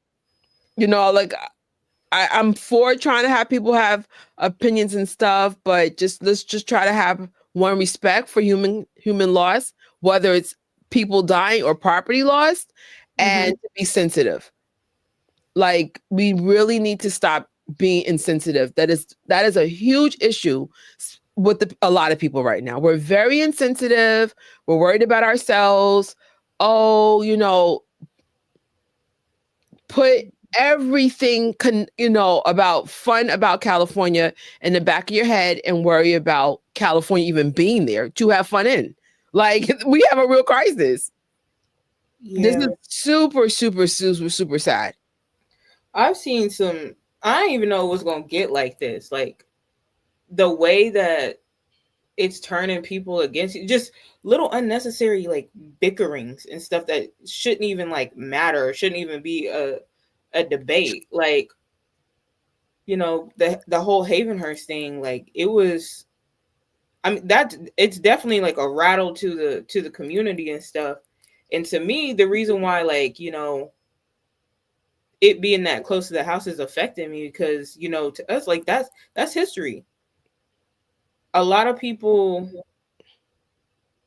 like, I'm for trying to have people have opinions and stuff, but let's just try to have one, respect for human loss, whether it's people dying or property lost, and to be sensitive. Like, we really need to stop being insensitive. That is a huge issue with a lot of people right now. We're very insensitive. We're worried about ourselves. Oh, put everything about fun about California in the back of your head and worry about California even being there to have fun in. Like, we have a real crisis. Yeah. This is super, super, super, super sad. I've seen I didn't even know it was going to get like this. Like, the way that it's turning people against you, just little unnecessary, like, bickerings and stuff that shouldn't even, like, matter, shouldn't even be a debate. Like, the whole Havenhurst thing, like, it was, it's definitely like a rattle to the community and stuff. And to me, the reason why, like, it being that close to the house is affecting me because, to us, like, that's history. A lot of people,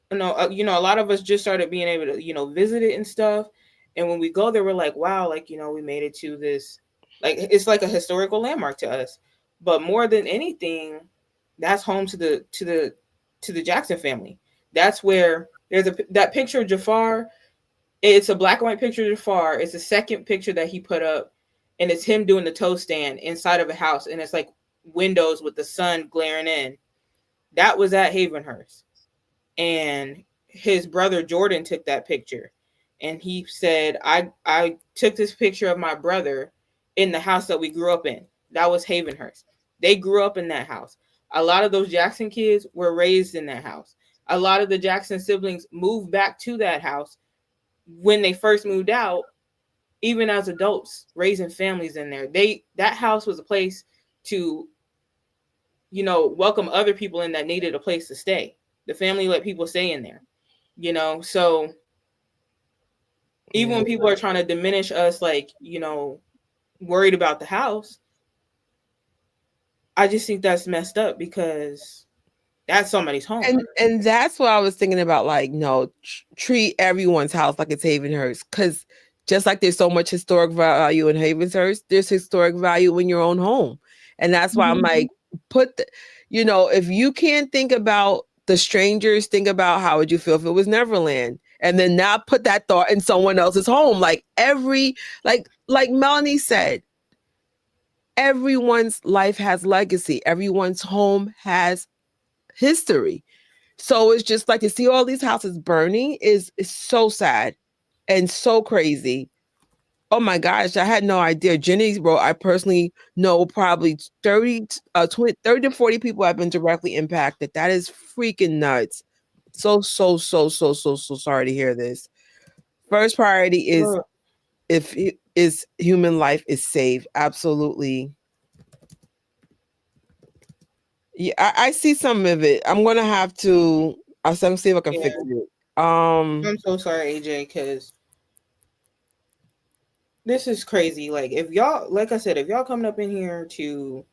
a lot of us just started being able to, visit it and stuff. And when we go there, we're like, wow, like, we made it to this, like, it's like a historical landmark to us. But more than anything, that's home to the Jackson family. That's where there's that picture of Jafar. It's a black and white picture of Jafar. It's the second picture that he put up, and it's him doing the toe stand inside of a house, and it's like windows with the sun glaring in. That was at Havenhurst. And his brother Jordan took that picture. And he said, I took this picture of my brother in the house that we grew up in. That was Havenhurst. They grew up in that house. A lot of those Jackson kids were raised in that house. A lot of the Jackson siblings moved back to that house when they first moved out, even as adults, raising families in there. That house was a place to, welcome other people in that needed a place to stay. The family let people stay in there, so even when people are trying to diminish us, like, worried about the house, I just think that's messed up because that's somebody's home. And that's what I was thinking about, like, treat everyone's house like it's Havenhurst. Because just like there's so much historic value in Havenhurst, there's historic value in your own home. And that's why I'm like, if you can't think about the strangers, think about how would you feel if it was Neverland? And then now put that thought in someone else's home. Like like Melanie said, everyone's life has legacy. Everyone's home has history. So it's just like to see all these houses burning is so sad and so crazy. Oh my gosh, I had no idea. Jenny wrote, I personally know probably 30 to 40 people have been directly impacted. That is freaking nuts. So sorry to hear this. First priority is human life is saved. Absolutely. Yeah, I see some of it. I'm gonna have to. I'll see if I can fix it. I'm so sorry, AJ, because this is crazy. Like, if y'all, like I said, if y'all coming up in here to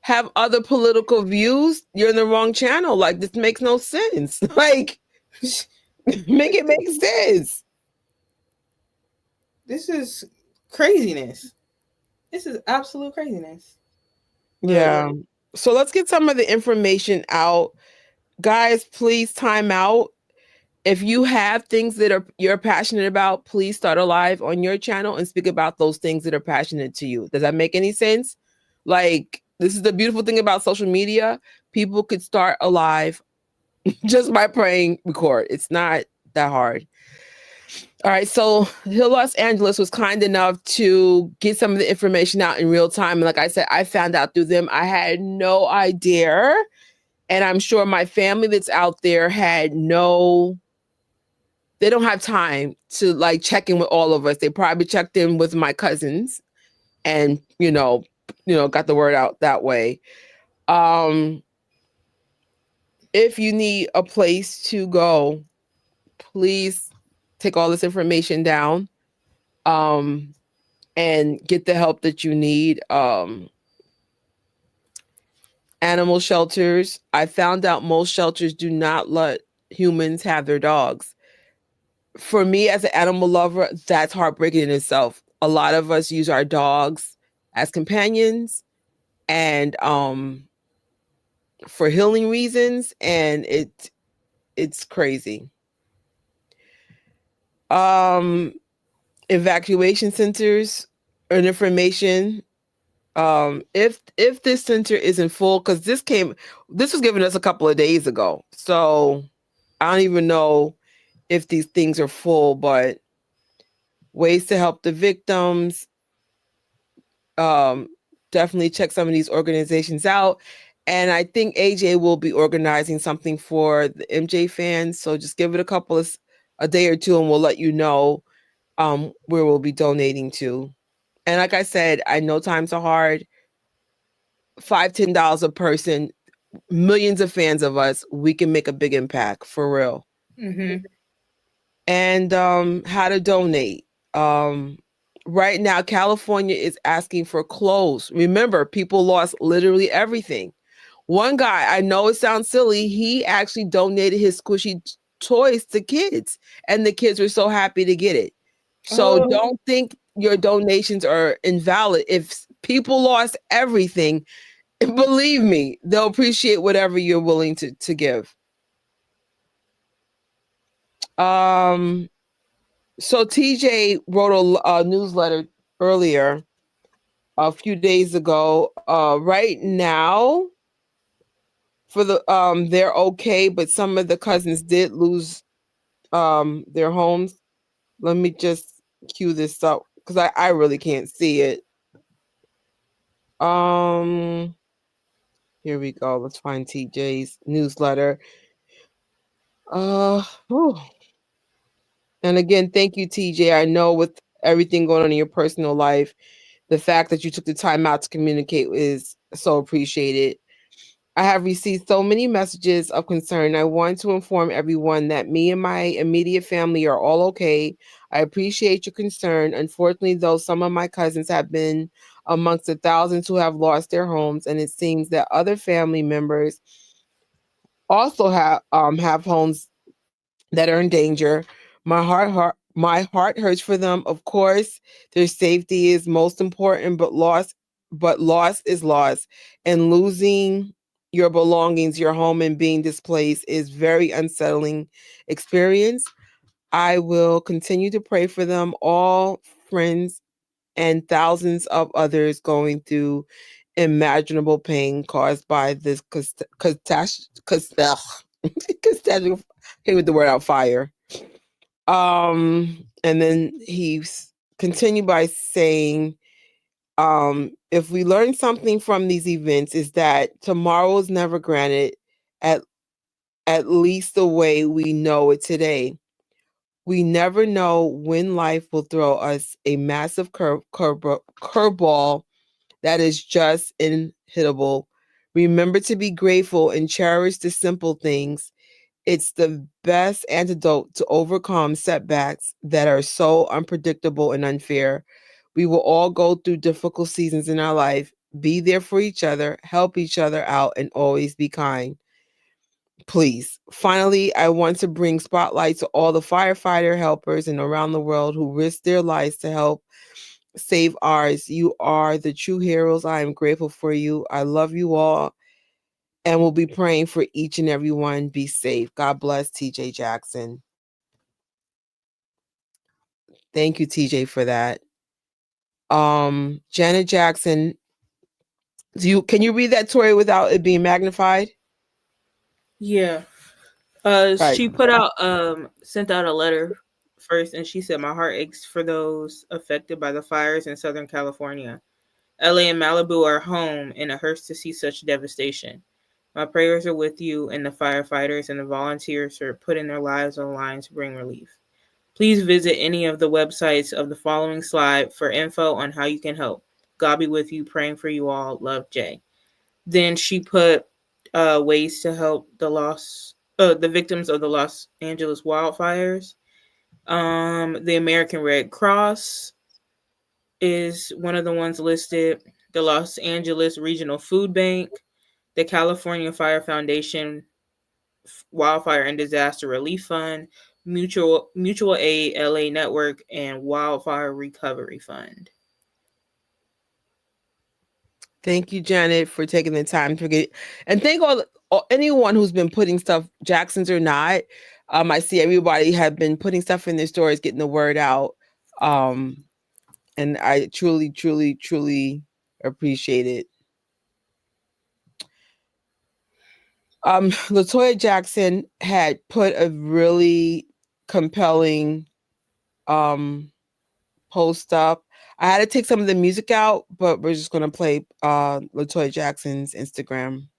have other political views, you're in the wrong channel. Like, this makes no sense. Like, make it make sense. This is craziness. This is absolute craziness. Yeah. So let's get some of the information out. Guys, please time out. If you have things that you're passionate about, please start a live on your channel and speak about those things that are passionate to you. Does that make any sense? Like, This is the beautiful thing about social media. People could start a live just by praying record. It's not that hard. All right, so Hill Los Angeles was kind enough to get some of the information out in real time. And like I said, I found out through them. I had no idea. And I'm sure my family that's out there they don't have time to like check in with all of us. They probably checked in with my cousins and, got the word out that way. If you need a place to go, please take all this information down and get the help that you need. Animal shelters. I found out most shelters do not let humans have their dogs. For me as an animal lover, that's heartbreaking in itself. A lot of us use our dogs as companions and for healing reasons, and it's crazy. Evacuation centers and information. If this center isn't full, because this was given us a couple of days ago, so I don't even know if these things are full, but ways to help the victims. Definitely check some of these organizations out. And I think AJ will be organizing something for the MJ fans. So just give it a day or two, and we'll let you know where we'll be donating to. And like I said, I know times are hard. $5, $10 a person, millions of fans of us, we can make a big impact for real. Mm-hmm. And how to donate. Right now, California is asking for clothes. Remember, people lost literally everything. One guy, I know it sounds silly, he actually donated his squishy toys to kids, and the kids were so happy to get it. So don't think your donations are invalid. If people lost everything, believe me, they'll appreciate whatever you're willing to give. So TJ wrote a newsletter earlier, a few days ago. Right now, for the they're okay, but some of the cousins did lose their homes. Let me just cue this up because I really can't see it. Here we go. Let's find TJ's newsletter. And again, thank you, TJ. I know with everything going on in your personal life, the fact that you took the time out to communicate is so appreciated. I have received so many messages of concern. I want to inform everyone that me and my immediate family are all okay. I appreciate your concern. Unfortunately, though, some of my cousins have been amongst the thousands who have lost their homes, and it seems that other family members also have homes that are in danger. My heart hurts for them. Of course, their safety is most important, but loss is loss, and losing your belongings, your home, and being displaced is very unsettling experience. I will continue to pray for them, all friends, and thousands of others going through imaginable pain caused by this catastrophe. Came with the word out, fire. And then he continued by saying, if we learn something from these events, is that tomorrow is never granted, at least the way we know it today. We never know when life will throw us a massive curveball that is just unhittable. Remember to be grateful and cherish the simple things. It's the best antidote to overcome setbacks that are so unpredictable and unfair. We will all go through difficult seasons in our life. Be there for each other, help each other out, and always be kind. Please. Finally, I want to bring spotlight to all the firefighter helpers and around the world who risk their lives to help save ours. You are the true heroes. I am grateful for you. I love you all. And we'll be praying for each and every one. Be safe. God bless TJ Jackson. Thank you, TJ, for that. Janet Jackson Can you read that, Tori, without it being magnified? Yeah. Right. She put out sent out a letter first, and she said, "My heart aches for those affected by the fires in Southern California. LA and Malibu are home, and it hurts to see such devastation. My prayers are with you and the firefighters and the volunteers who are putting their lives on the line to bring relief. Please visit any of the websites of the following slide for info on how you can help. God be with you. Praying for you all. Love, Jay." Then she put ways to help the victims of the Los Angeles wildfires. The American Red Cross is one of the ones listed. The Los Angeles Regional Food Bank, the California Fire Foundation Wildfire and Disaster Relief Fund, Mutual Aid LA Network, and Wildfire Recovery Fund. Thank you, Janet, for taking the time to get, and thank all anyone who's been putting stuff, Jacksons or not. I see everybody have been putting stuff in their stories, getting the word out. And I truly, truly, truly appreciate it. LaToya Jackson had put a really compelling post up. I had to take some of the music out, but we're just gonna play LaToya Jackson's Instagram.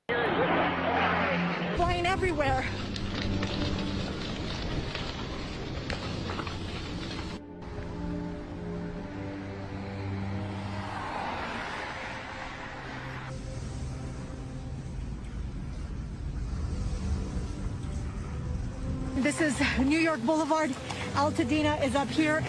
Flying everywhere. This is New York Boulevard. Altadena is up here.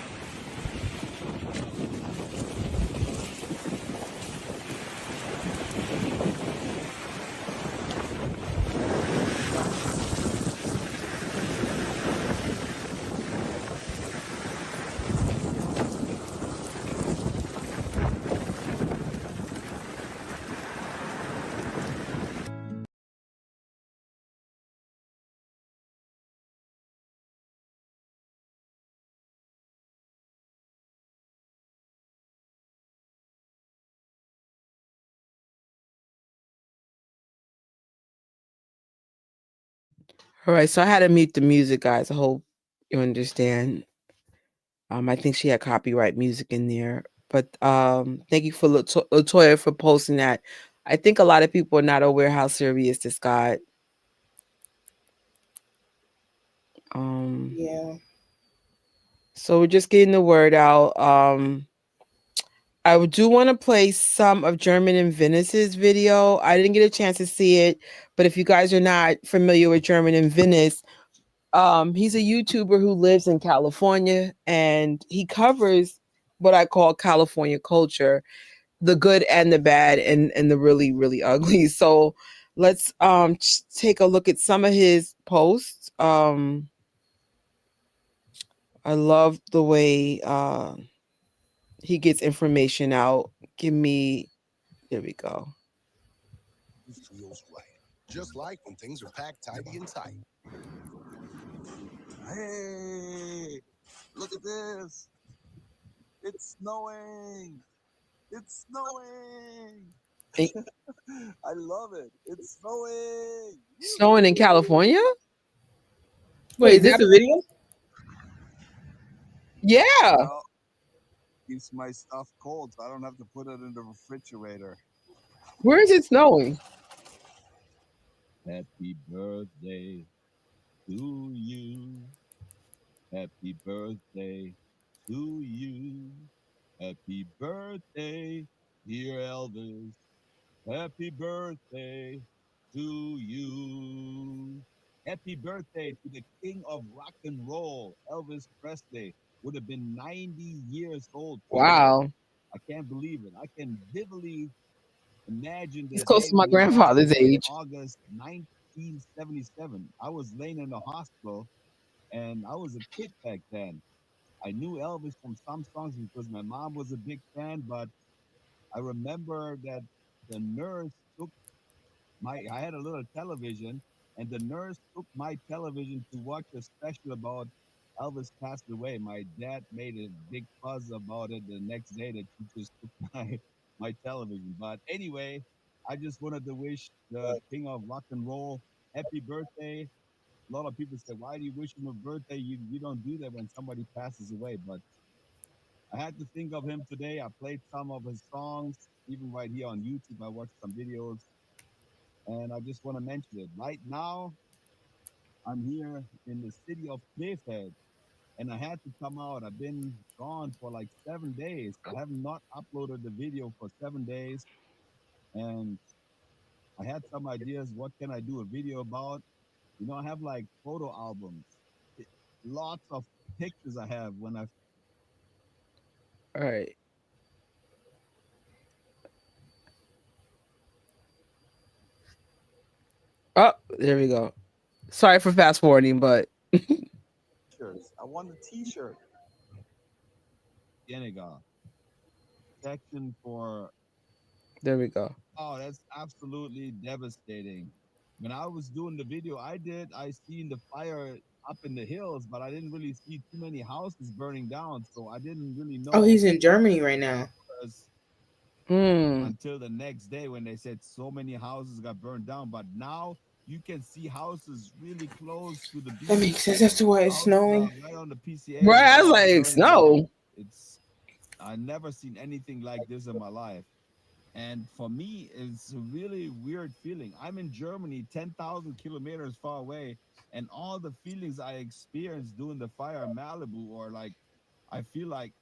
All right, so I had to mute the music, guys. I hope you understand. I think she had copyright music in there, but thank you for LaToya for posting that. I think a lot of people are not aware how serious this got. Yeah. So we're just getting the word out. I do want to play some of German in Venice's video. I didn't get a chance to see it, but if you guys are not familiar with German in Venice, he's a YouTuber who lives in California, and he covers what I call California culture, the good and the bad and the really, really ugly. So let's take a look at some of his posts. I love the way he gets information out. There we go. It feels right. Just like when things are packed tidy and tight. Hey, look at this. It's snowing. It's snowing. I love it. It's snowing. Snowing in California? Wait, is this a video? Yeah. Well, keeps my stuff cold, so I don't have to put it in the refrigerator. Where is it snowing? Happy birthday to you. Happy birthday to you. Happy birthday, dear Elvis. Happy birthday to you. Happy birthday to the king of rock and roll, Elvis Presley. Would have been 90 years old today. Wow. I can't believe it. I can vividly imagine He's the close day to my when he passed grandfather's away in age. August 1977. I was laying in the hospital, and I was a kid back then. I knew Elvis from some songs because my mom was a big fan, but I remember that the nurse took I had a little television, and the nurse took my television to watch a special about Elvis passed away. My dad made a big fuss about it the next day that she just took my television. But anyway, I just wanted to wish the king of rock and roll happy birthday. A lot of people say, why do you wish him a birthday? You don't do that when somebody passes away. But I had to think of him today. I played some of his songs, even right here on YouTube. I watched some videos, and I just want to mention it. Right now, I'm here in the city of Krefeld, and I had to come out. I've been gone for like 7 days. I have not uploaded the video for 7 days, and I had some ideas. What can I do a video about? You know, I have like photo albums, lots of pictures I have when I. All right. Oh, there we go. Sorry for fast forwarding, but I want a T-shirt. Vinegar. Section for. there we go. Oh, that's absolutely devastating. When I was doing the video, I seen the fire up in the hills, but I didn't really see too many houses burning down, so I didn't really know. Oh, he's in Germany right now. Until the next day when they said so many houses got burned down, but now you can see houses really close to the beach. That makes sense. That's why it's snowing. Right on the PCA. Right, I was like, snow. I never seen anything like this in my life. And for me, it's a really weird feeling. I'm in Germany, 10,000 kilometers far away, and all the feelings I experienced doing the fire in Malibu, or like, I feel like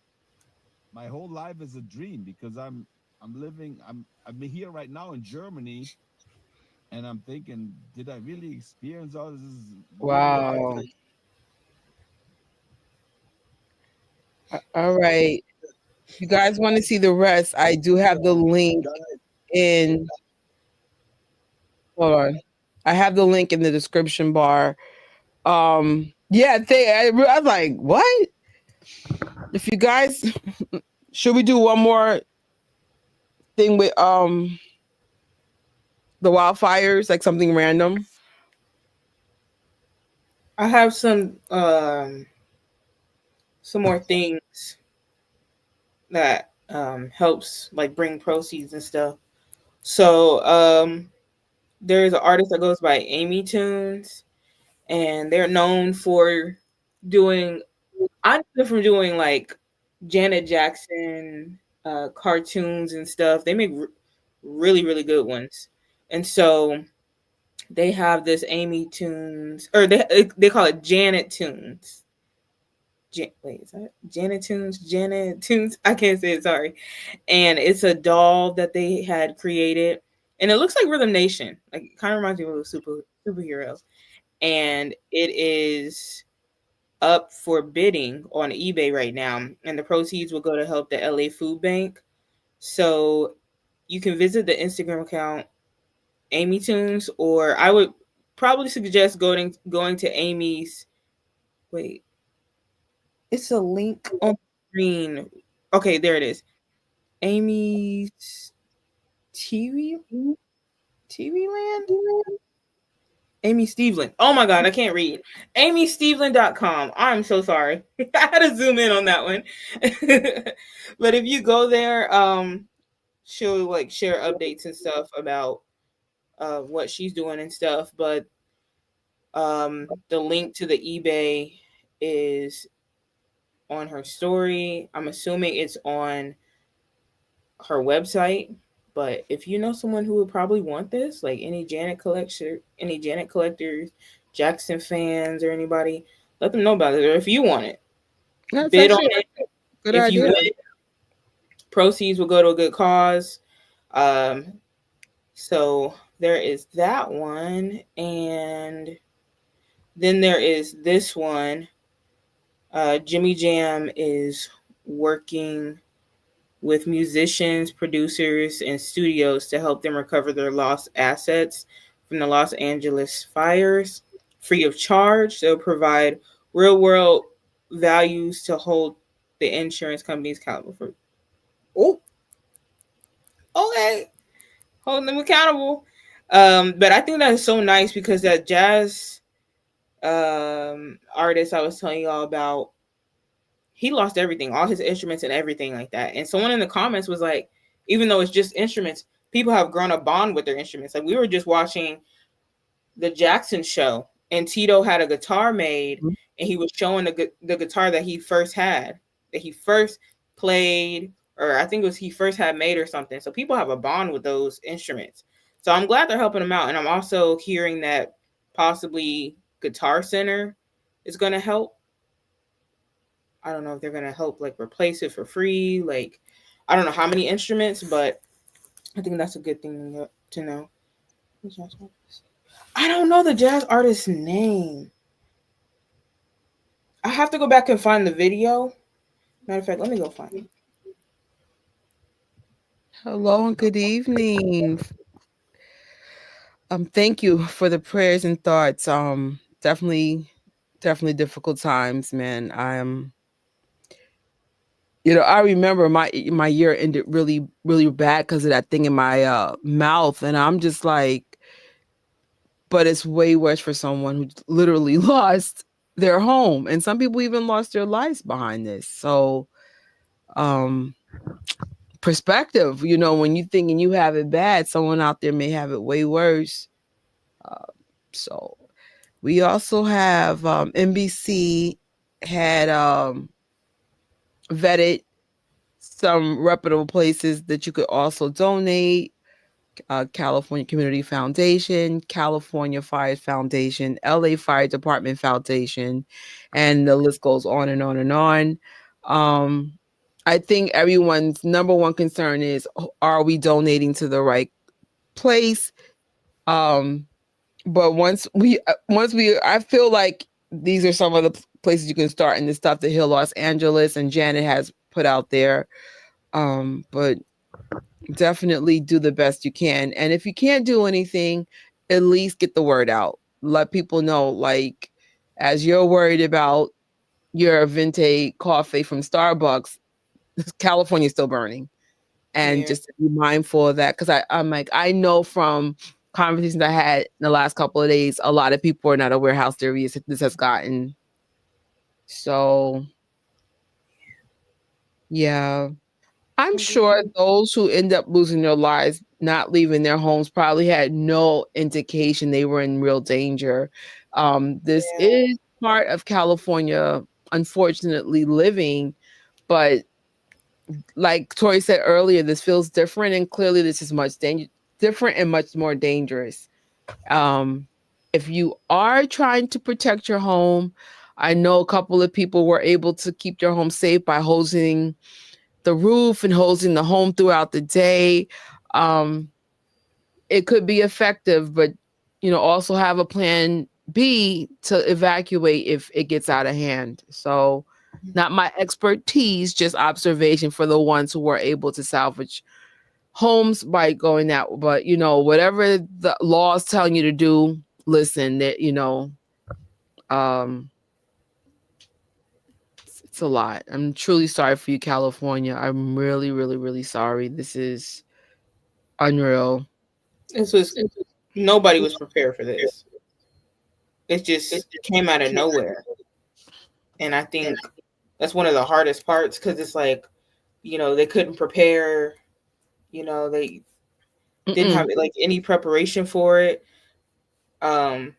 my whole life is a dream because I'm here right now in Germany, and I'm thinking, did I really experience all this? Wow. All right. If you guys want to see the rest, I do have the link in. Hold on. I have the link in the description bar. Yeah, I was like, what? If you guys, should we do one more thing with the wildfires, like something random? I have some more things that helps like bring proceeds and stuff. So there's an artist that goes by Amy Tunes, and they're known for doing like Janet Jackson cartoons and stuff. They make really, really good ones. And so they have this Amy Tunes, or they call it Janet Tunes. Wait, is that Janet Tunes? Janet Tunes? I can't say it, sorry. And it's a doll that they had created. And it looks like Rhythm Nation. Like, it kind of reminds me of a superhero. And it is up for bidding on eBay right now. And the proceeds will go to help the LA Food Bank. So you can visit the Instagram account, Amy Tunes, or I would probably suggest going to Amy's. Wait. It's a link on the screen. Okay, there it is. Amy's TV Land? Amy Steveland. Oh my God, I can't read. AmySteveland.com. I'm so sorry. I had to zoom in on that one. But if you go there, she'll like share updates and stuff about what she's doing and stuff. But the link to the eBay is on her story. I'm assuming it's on her website, but if you know someone who would probably want this, like any Janet collectors, Jackson fans, or anybody, let them know about it. Or if you want it, bid on it. Good if idea. You win, proceeds will go to a good cause. So there is that one, and then there is this one. Jimmy Jam is working with musicians, producers, and studios to help them recover their lost assets from the Los Angeles fires free of charge. They'll provide real-world values to hold the insurance companies accountable for. Oh, okay, holding them accountable. But I think that is so nice because that jazz artist I was telling y'all about, he lost everything, all his instruments and everything like that. And someone in the comments was like, even though it's just instruments, people have grown a bond with their instruments. Like we were just watching the Jackson show, and Tito had a guitar made, and he was showing the guitar that he first had, that he first played, or I think it was he first had made or something. So people have a bond with those instruments. So I'm glad they're helping them out. And I'm also hearing that possibly Guitar Center is going to help. I don't know if they're going to help like replace it for free. Like, I don't know how many instruments, but I think that's a good thing to know. I don't know the jazz artist's name. I have to go back and find the video. Matter of fact, let me go find it. Hello and good evening. Thank you for the prayers and thoughts. Definitely difficult times, man. I remember my year ended really, really bad because of that thing in my mouth, and I'm just like, but it's way worse for someone who literally lost their home, and some people even lost their lives behind this. So, perspective, when you thinking you have it bad, someone out there may have it way worse. So we also have NBC had vetted some reputable places that you could also donate. California Community Foundation, California Fire Foundation, LA Fire Department Foundation, and the list goes on and on and on. I think everyone's number one concern is, are we donating to the right place? But once we, I feel like these are some of the places you can start, and the stuff that Hill Los Angeles and Janet has put out there. But definitely do the best you can. And if you can't do anything, at least get the word out. Let people know, like, as you're worried about your venti coffee from Starbucks, California's still burning. And just to be mindful of that. Because I'm like, I know from conversations I had in the last couple of days, a lot of people are not aware how serious this has gotten. So, yeah. I'm sure those who end up losing their lives, not leaving their homes, probably had no indication they were in real danger. This is part of California, unfortunately, living, but like Tori said earlier, this feels different, and clearly this is much different and much more dangerous. If you are trying to protect your home, I know a couple of people were able to keep their home safe by hosing the roof and hosing the home throughout the day. It could be effective, but also have a plan B to evacuate if it gets out of hand. So not my expertise, just observation for the ones who were able to salvage homes by going out. But whatever the law is telling you to do, listen, that it's a lot. I'm truly sorry for you, California. I'm really, really, really sorry. This is unreal. Nobody was prepared for this. It just came out of nowhere. And I think that's one of the hardest parts, because it's like, they couldn't prepare, they didn't have like any preparation for it. They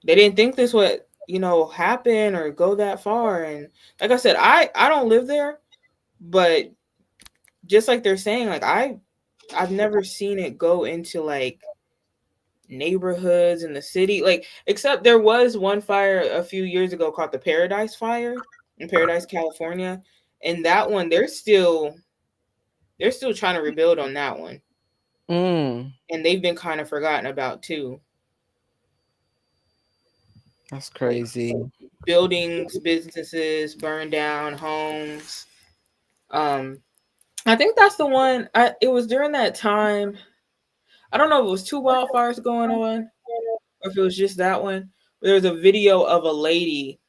didn't think this would, happen or go that far. And like I said, I don't live there, but just like they're saying, like I've never seen it go into like neighborhoods in the city, like, except there was one fire a few years ago called the Paradise Fire in Paradise, California, and that one they're still trying to rebuild on that one. And they've been kind of forgotten about too. That's crazy. Like, buildings, businesses burned down, homes. I think that's the one. It was during that time. I don't know if it was two wildfires going on, or if it was just that one. There was a video of a lady,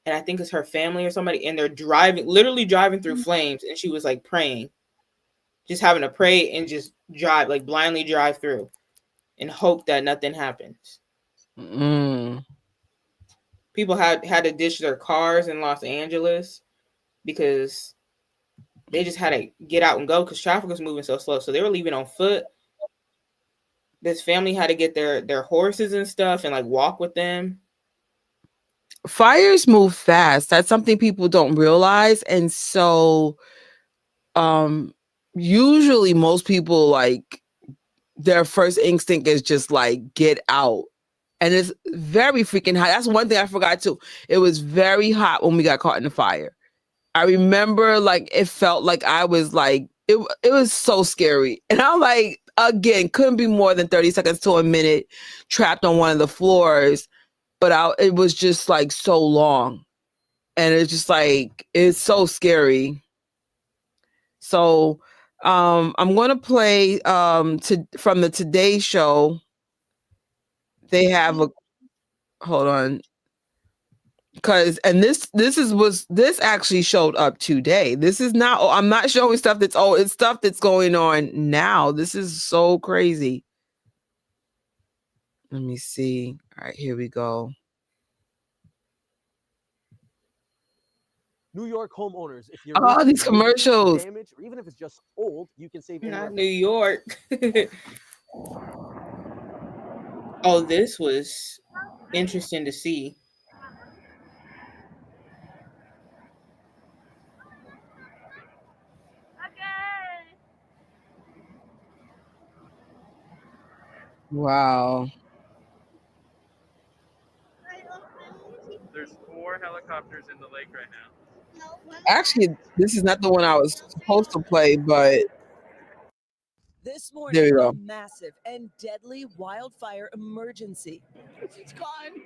and I think it's her family or somebody, and they're literally driving through flames, and she was like praying, just having to pray and just drive, like blindly drive through, and hope that nothing happens. People had to ditch their cars in Los Angeles because they just had to get out and go because traffic was moving so slow. So they were leaving on foot. This family had to get their horses and stuff and like walk with them. Fires move fast. That's something people don't realize. And so usually most people, like, their first instinct is just like get out. And it's very freaking hot. That's one thing I forgot too. It was very hot when we got caught in the fire. I remember, like, it felt like I was like, it was so scary. And I'm like, again, couldn't be more than 30 seconds to a minute trapped on one of the floors. But it was just like so long. And it's just like, it's so scary. So I'm going to play from the Today Show. They have hold on. This actually showed up today. This is not, I'm not showing stuff it's stuff that's going on now. This is so crazy. Let me see. All right, here we go. New York homeowners, if you're these commercials, damage, or even if it's just old, you can save. Not New York. Oh, this was interesting to see. Wow. There's 4 helicopters in the lake right now. Actually, this is not the one I was supposed to play, but this there morning, we go. A massive and deadly wildfire emergency. It's gone.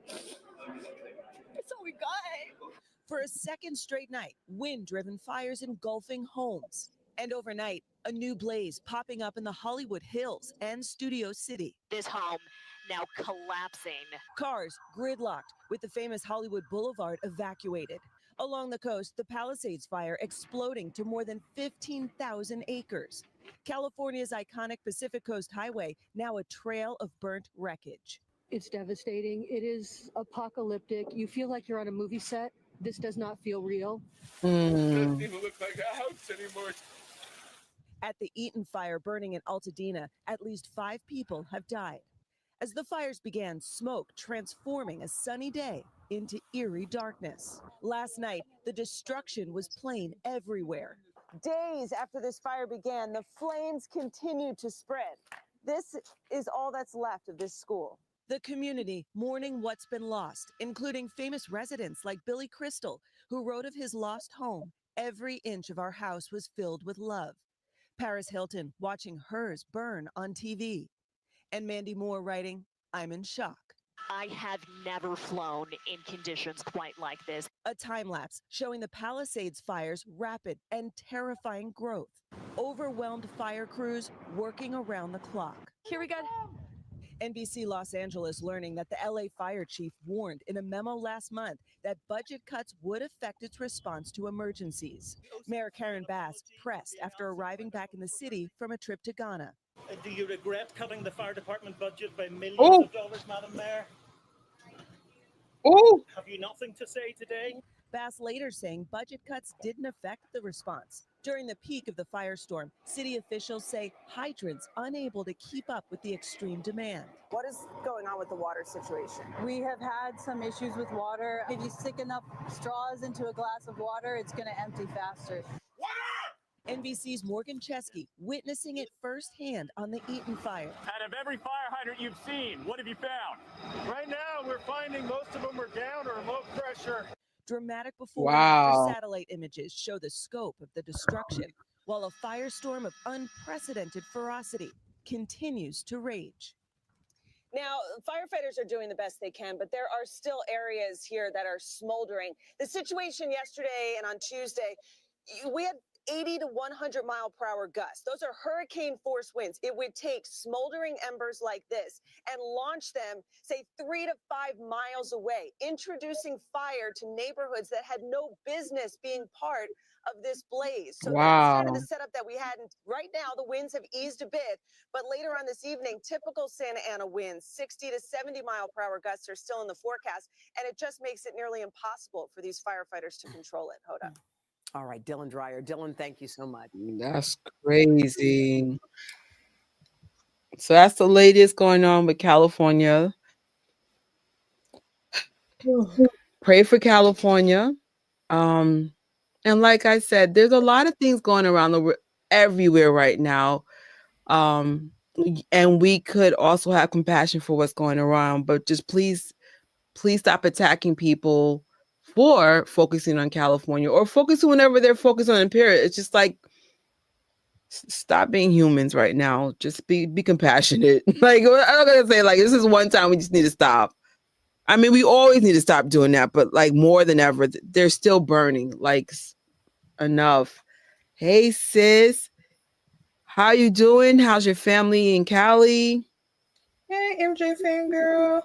That's all we got. For a second straight night, wind-driven fires engulfing homes. And overnight, a new blaze popping up in the Hollywood Hills and Studio City. This home now collapsing. Cars gridlocked with the famous Hollywood Boulevard evacuated. Along the coast, the Palisades fire exploding to more than 15,000 acres. California's iconic Pacific Coast Highway, now a trail of burnt wreckage. It's devastating. It is apocalyptic. You feel like you're on a movie set. This does not feel real. It doesn't even look like a house anymore. At the Eaton fire burning in Altadena, at least 5 people have died. As the fires began, smoke transforming a sunny day into eerie darkness. Last night, the destruction was plain everywhere. Days after this fire began, the flames continued to spread. This is all that's left of this school. The community mourning what's been lost, including famous residents like Billy Crystal, who wrote of his lost home, "Every inch of our house was filled with love." Paris Hilton watching hers burn on TV. And Mandy Moore writing, "I'm in shock." I have never flown in conditions quite like this. A time lapse showing the Palisades fire's rapid and terrifying growth. Overwhelmed fire crews working around the clock. Here we go. NBC Los Angeles learning that the LA fire chief warned in a memo last month that budget cuts would affect its response to emergencies. Mayor Karen Bass pressed after arriving back in the city from a trip to Ghana. Do you regret cutting the fire department budget by millions of dollars, Madam Mayor? Have you nothing to say today? Bass later saying budget cuts didn't affect the response. During the peak of the firestorm, city officials say hydrants unable to keep up with the extreme demand. What is going on with the water situation? We have had some issues with water. If you stick enough straws into a glass of water, it's going to empty faster. NBC's Morgan Chesky witnessing it firsthand on the Eaton fire. Out of every fire hydrant you've seen, what have you found? Right now, we're finding most of them are down or low pressure. Dramatic before and after satellite images show the scope of the destruction, while a firestorm of unprecedented ferocity continues to rage. Now, firefighters are doing the best they can, but there are still areas here that are smoldering. The situation yesterday and on Tuesday, we had 80 to 100 mile per hour gusts. Those are hurricane force winds. It would take smoldering embers like this and launch them, say, 3 to 5 miles away, introducing fire to neighborhoods that had no business being part of this blaze. So that's kind of the Wow. setup that we had. And right now, the winds have eased a bit, but later on this evening, typical Santa Ana winds, 60 to 70 mile per hour gusts are still in the forecast, and it just makes it nearly impossible for these firefighters to control it. Hoda. All right, Dylan Dreyer. Dylan, thank you so much. That's crazy. So that's the latest going on with California. Pray for California. And like I said, there's a lot of things going around everywhere right now. And we could also have compassion for what's going around, but just please stop attacking people for focusing on California or focusing whenever they're focused on Imperial. It's just like, stop being humans right now. Just be compassionate. Like, I'm not gonna say like this is one time we just need to stop. I mean, we always need to stop doing that, but like more than ever, they're still burning. Like, enough. Hey sis, how you doing? How's your family in Cali? Hey, MJ fangirl.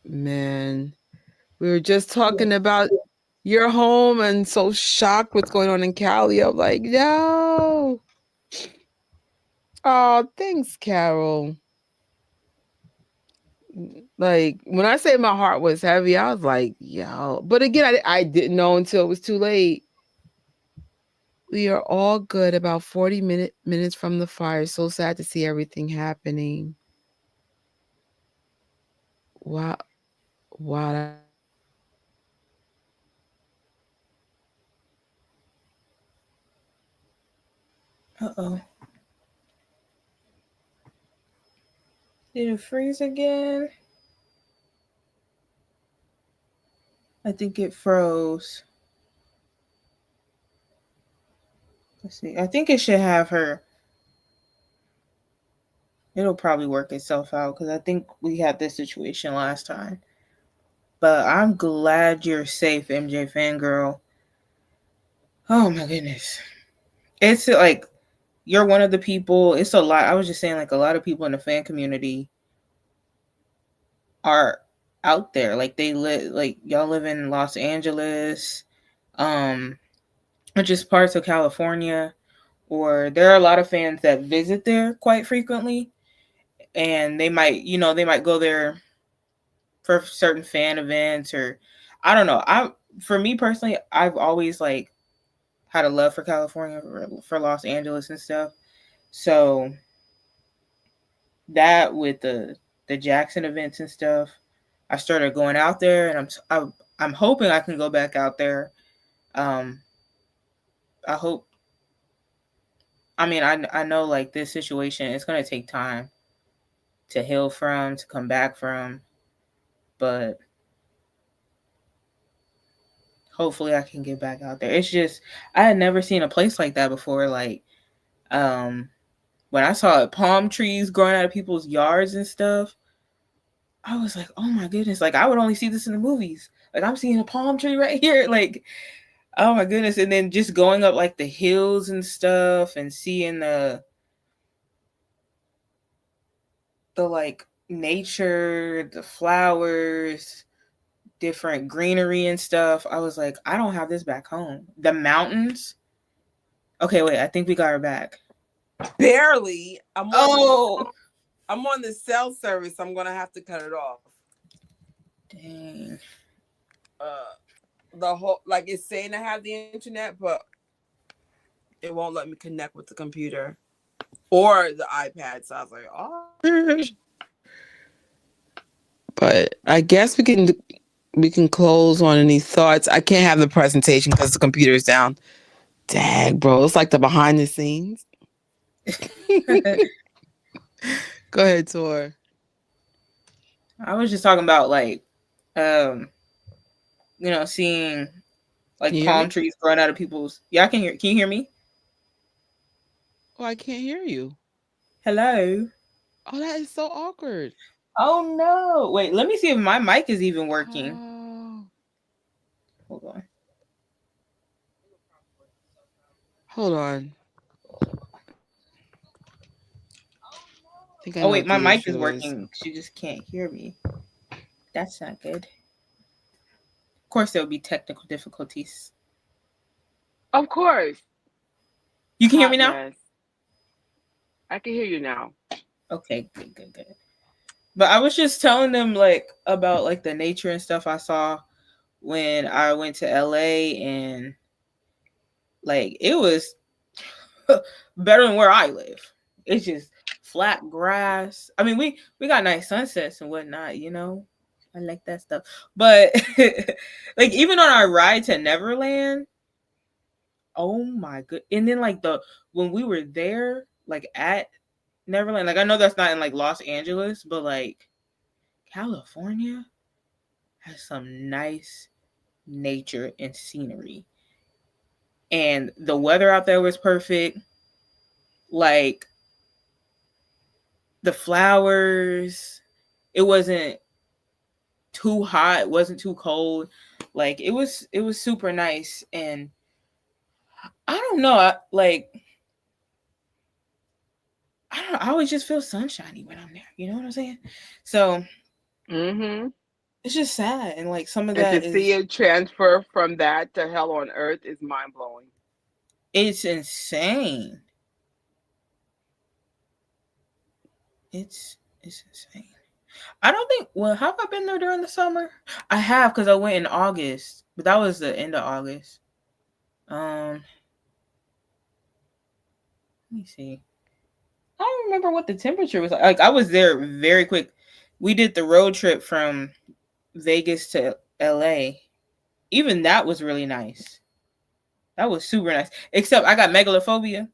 Man, we were just talking about your home and so shocked what's going on in Cali. I'm like, no. Oh, thanks, Carol. Like, when I say my heart was heavy, I was like, yo. But again, I didn't know until it was too late. We are all good about 40 minutes from the fire. So sad to see everything happening. Wow. Wow. Uh-oh. Did it freeze again? I think it froze. Let's see. I think it should have her. It'll probably work itself out because I think we had this situation last time. But I'm glad you're safe, MJ fangirl. Oh my goodness. It's like you're one of the people. It's a lot. I was just saying, like, a lot of people in the fan community are out there. Like, they live, like, y'all live in Los Angeles, or just parts of California, or there are a lot of fans that visit there quite frequently, and they might go there for certain fan events, or I don't know. For me personally, I've always like had a love for California, for Los Angeles and stuff. So that with the Jackson events and stuff, I started going out there, and I'm hoping I can go back out there. I hope. I mean, I know like this situation, it's gonna take time to heal from, to come back from, but hopefully I can get back out there. It's just I had never seen a place like that before. Like, when I saw palm trees growing out of people's yards and stuff, I was like, oh my goodness, like I would only see this in the movies. Like, I'm seeing a palm tree right here. Like, oh my goodness. And then just going up like the hills and stuff and seeing the like nature, the flowers, different greenery and stuff. I was like, I don't have this back home. The mountains. Okay, wait, I think we got her back. Barely. I'm on the cell service. I'm gonna have to cut it off. Dang. The whole, like, it's saying I have the internet, but it won't let me connect with the computer or the iPad. So I was like, oh. But I guess we can close on any thoughts. I can't have the presentation because the computer's down. Dang, bro, it's like the behind the scenes. Go ahead, Tor. I was just talking about like, seeing like palm trees growing out of people's. Yeah, I can hear. Can you hear me? Oh, I can't hear you. Hello. Oh, that is so awkward. Oh no! Wait, let me see if my mic is even working. Hold on. Hold on. Oh wait, my mic is working. She just can't hear me. That's not good. Of course, there will be technical difficulties. Of course. You can hear me now? Mess. I can hear you now. Okay, good. But I was just telling them like about like the nature and stuff I saw when I went to LA, and like it was better than where I live. It's just flat grass. I mean, we got nice sunsets and whatnot, you know. I like that stuff. But like even on our ride to Neverland, oh my good. And then like when we were there, like at Neverland, like I know that's not in like Los Angeles, but like California has some nice nature and scenery. And the weather out there was perfect. Like the flowers, it wasn't too hot, it wasn't too cold. Like it was super nice. And I don't know, I always just feel sunshiny when I'm there. You know what I'm saying? So it's just sad, and like some of and that to see it transfer from that to hell on earth is mind blowing. It's insane. It's insane. I don't think. Well, have I been there during the summer? I have, because I went in August, but that was the end of August. Let me see. I don't remember what the temperature was like. Like I was there very quick. We did the road trip from Vegas to LA. Even that was really nice. That was super nice. Except I got megalophobia.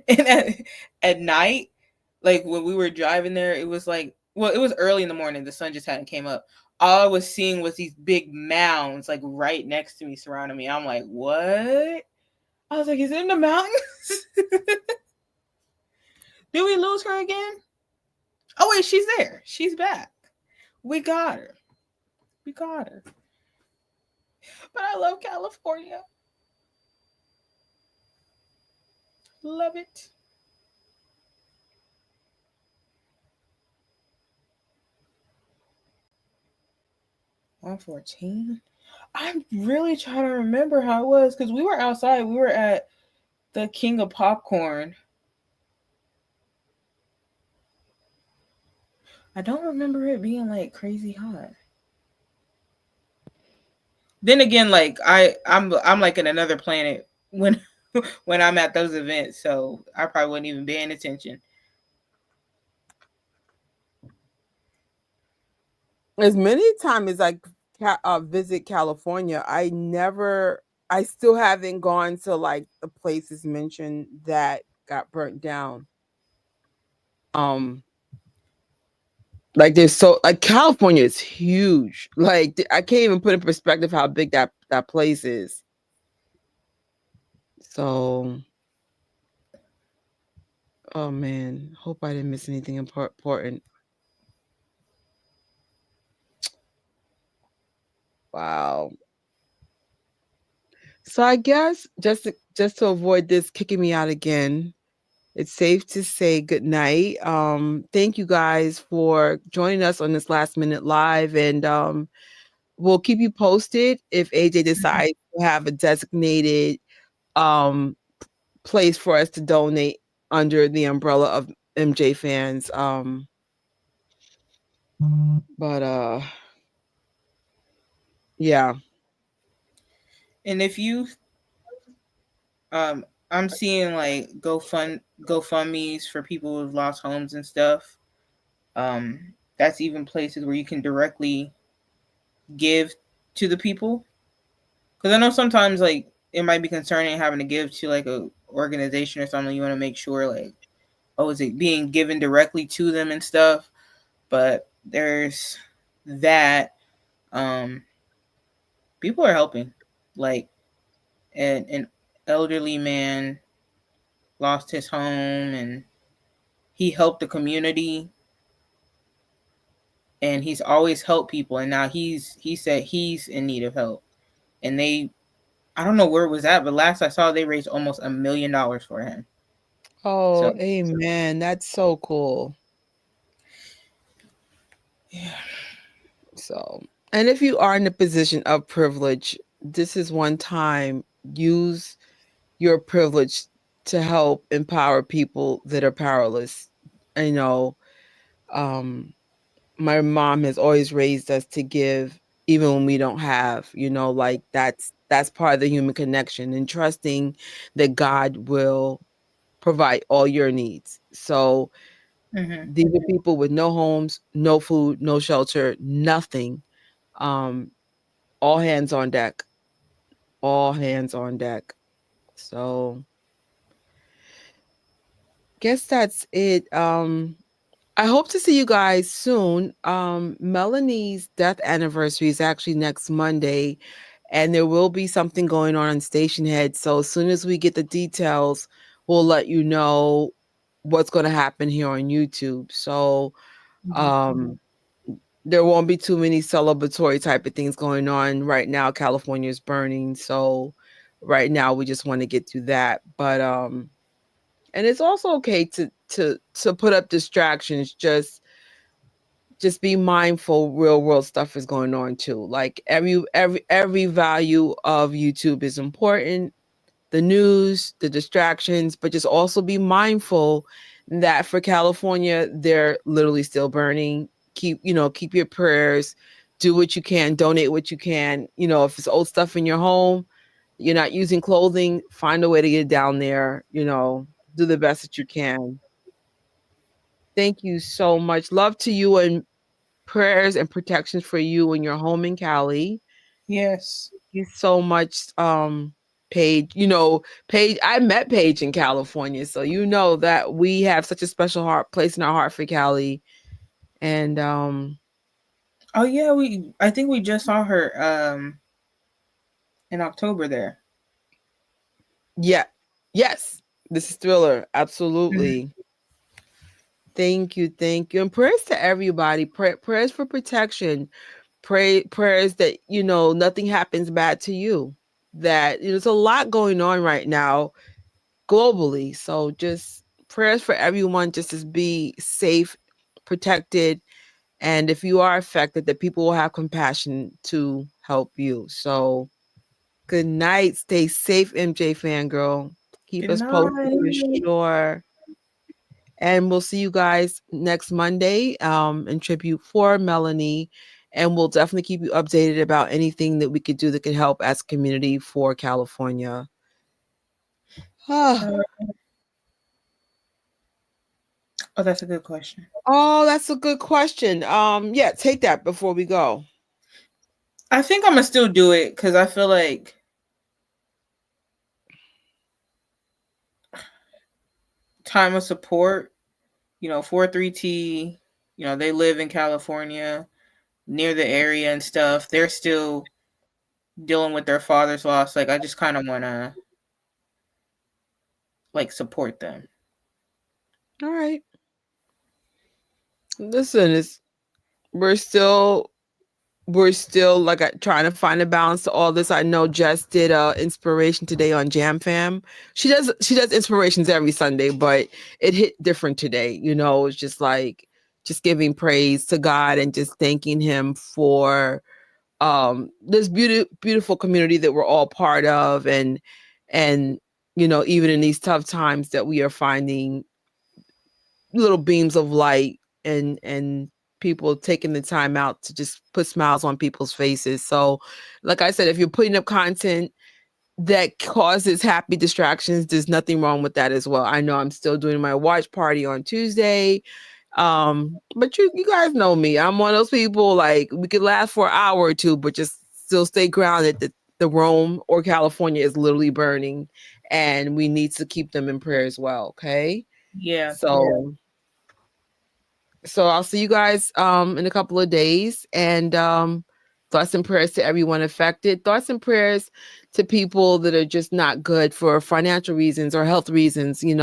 And at night, like when we were driving there, it was like, well, it was early in the morning. The sun just hadn't came up. All I was seeing was these big mounds like right next to me, surrounding me. I'm like, what? I was like, is it in the mountains? Did we lose her again? Oh, wait, she's there. She's back. We got her. But I love California. Love it. $114. I'm really trying to remember how it was, because we were outside. We were at the King of Popcorn. I don't remember it being like crazy hot. Then again, like I'm like in another planet when I'm at those events, so I probably wouldn't even be paying attention. As many times as I visit California, I still haven't gone to like the places mentioned that got burnt down. Like there's like California is huge. Like I can't even put in perspective how big that place is. So, oh man, hope I didn't miss anything important. Wow. So I guess just to avoid this kicking me out again, it's safe to say good night. Thank you guys for joining us on this last minute live, and we'll keep you posted if AJ decides to have a designated place for us to donate under the umbrella of MJ fans. But yeah. And if you I'm seeing like GoFundMe's for people who've lost homes and stuff. That's even places where you can directly give to the people. Because I know sometimes like it might be concerning having to give to like a organization or something. You want to make sure like, oh, is it being given directly to them and stuff? But there's that. People are helping. Like an elderly man lost his home and he helped the community, and he's always helped people, and now he said he's in need of help. And I don't know where it was at, but last I saw they raised almost $1 million for him. Oh, so, amen. That's so cool. Yeah. So, and if you are in a position of privilege, this is one time, use your privilege to help empower people that are powerless. You know, um, my mom has always raised us to give even when we don't have, like that's part of the human connection, and trusting that God will provide all your needs. So these are people with no homes, no food, no shelter, nothing. Um, all hands on deck. All hands on deck. So guess that's it. I hope to see you guys soon. Melanie's death anniversary is actually next Monday, and there will be something going on Station Head. So as soon as we get the details, we'll let you know what's going to happen here on YouTube. So there won't be too many celebratory type of things going on right now. California is burning, so right now we just want to get through that. But and it's also okay to put up distractions. Just be mindful. Real world stuff is going on too. Like every value of YouTube is important. The news, the distractions, but just also be mindful that for California, they're literally still burning. Keep your prayers, do what you can, donate what you can. If it's old stuff in your home, you're not using clothing, find a way to get down there, do the best that you can. Thank you so much. Love to you, and prayers and protections for you and your home in Cali. Yes. Thank you so much, Paige. Paige, I met Paige in California, so that we have such a special place in our heart for Cali. And oh yeah, I think we just saw her in October there. Yeah. Yes. This is Thriller. Absolutely. Thank you. And prayers to everybody. Prayers for protection. Prayers that nothing happens bad to you. That there's a lot going on right now globally. So just prayers for everyone, just to be safe, protected, and if you are affected, that people will have compassion to help you. So good night. Stay safe, MJ fangirl. Keep us posted for sure. And we'll see you guys next Monday in tribute for Melanie. And we'll definitely keep you updated about anything that we could do that could help as a community for California. Oh, that's a good question. Oh, that's a good question. Yeah, take that before we go. I think I'm gonna still do it because I feel like time of support. 43T, they live in California, near the area and stuff. They're still dealing with their father's loss. Like, I just kind of want to support them. All right. Listen, we're still like trying to find a balance to all this. I know Jess did inspiration today on Jam Fam. She does inspirations every Sunday, but it hit different today. It's just giving praise to God and just thanking him for this beautiful community that we're all part of, and even in these tough times that we are finding little beams of light, and people taking the time out to just put smiles on people's faces. So like I said, if you're putting up content that causes happy distractions, there's nothing wrong with that as well. I know I'm still doing my watch party on Tuesday, but you guys know me. I'm one of those people, like, we could last for an hour or two, but just still stay grounded that the Rome or California is literally burning, and we need to keep them in prayer as well. Okay. Yeah. So I'll see you guys in a couple of days, and thoughts and prayers to everyone affected. Thoughts and prayers to people that are just not good for financial reasons or health reasons. Things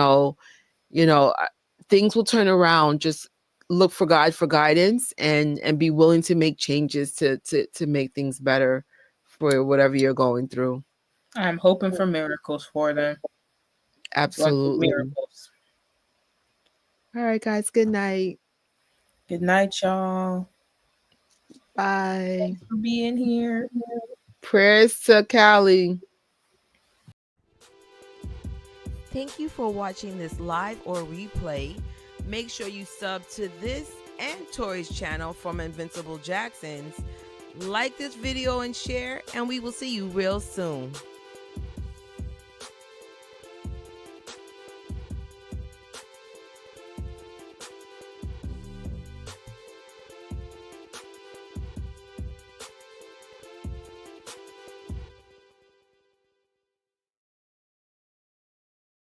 will turn around. Just look for God for guidance, and be willing to make changes to make things better for whatever you're going through. I'm hoping for miracles for them. Absolutely. Miracles. All right, guys. Good night. Good night, y'all. Bye. Bye. Thanks for being here. Prayers to Cali. Thank you for watching this live or replay. Make sure you sub to this and Tori's channel from Invincible Jacksons. Like this video and share, and we will see you real soon.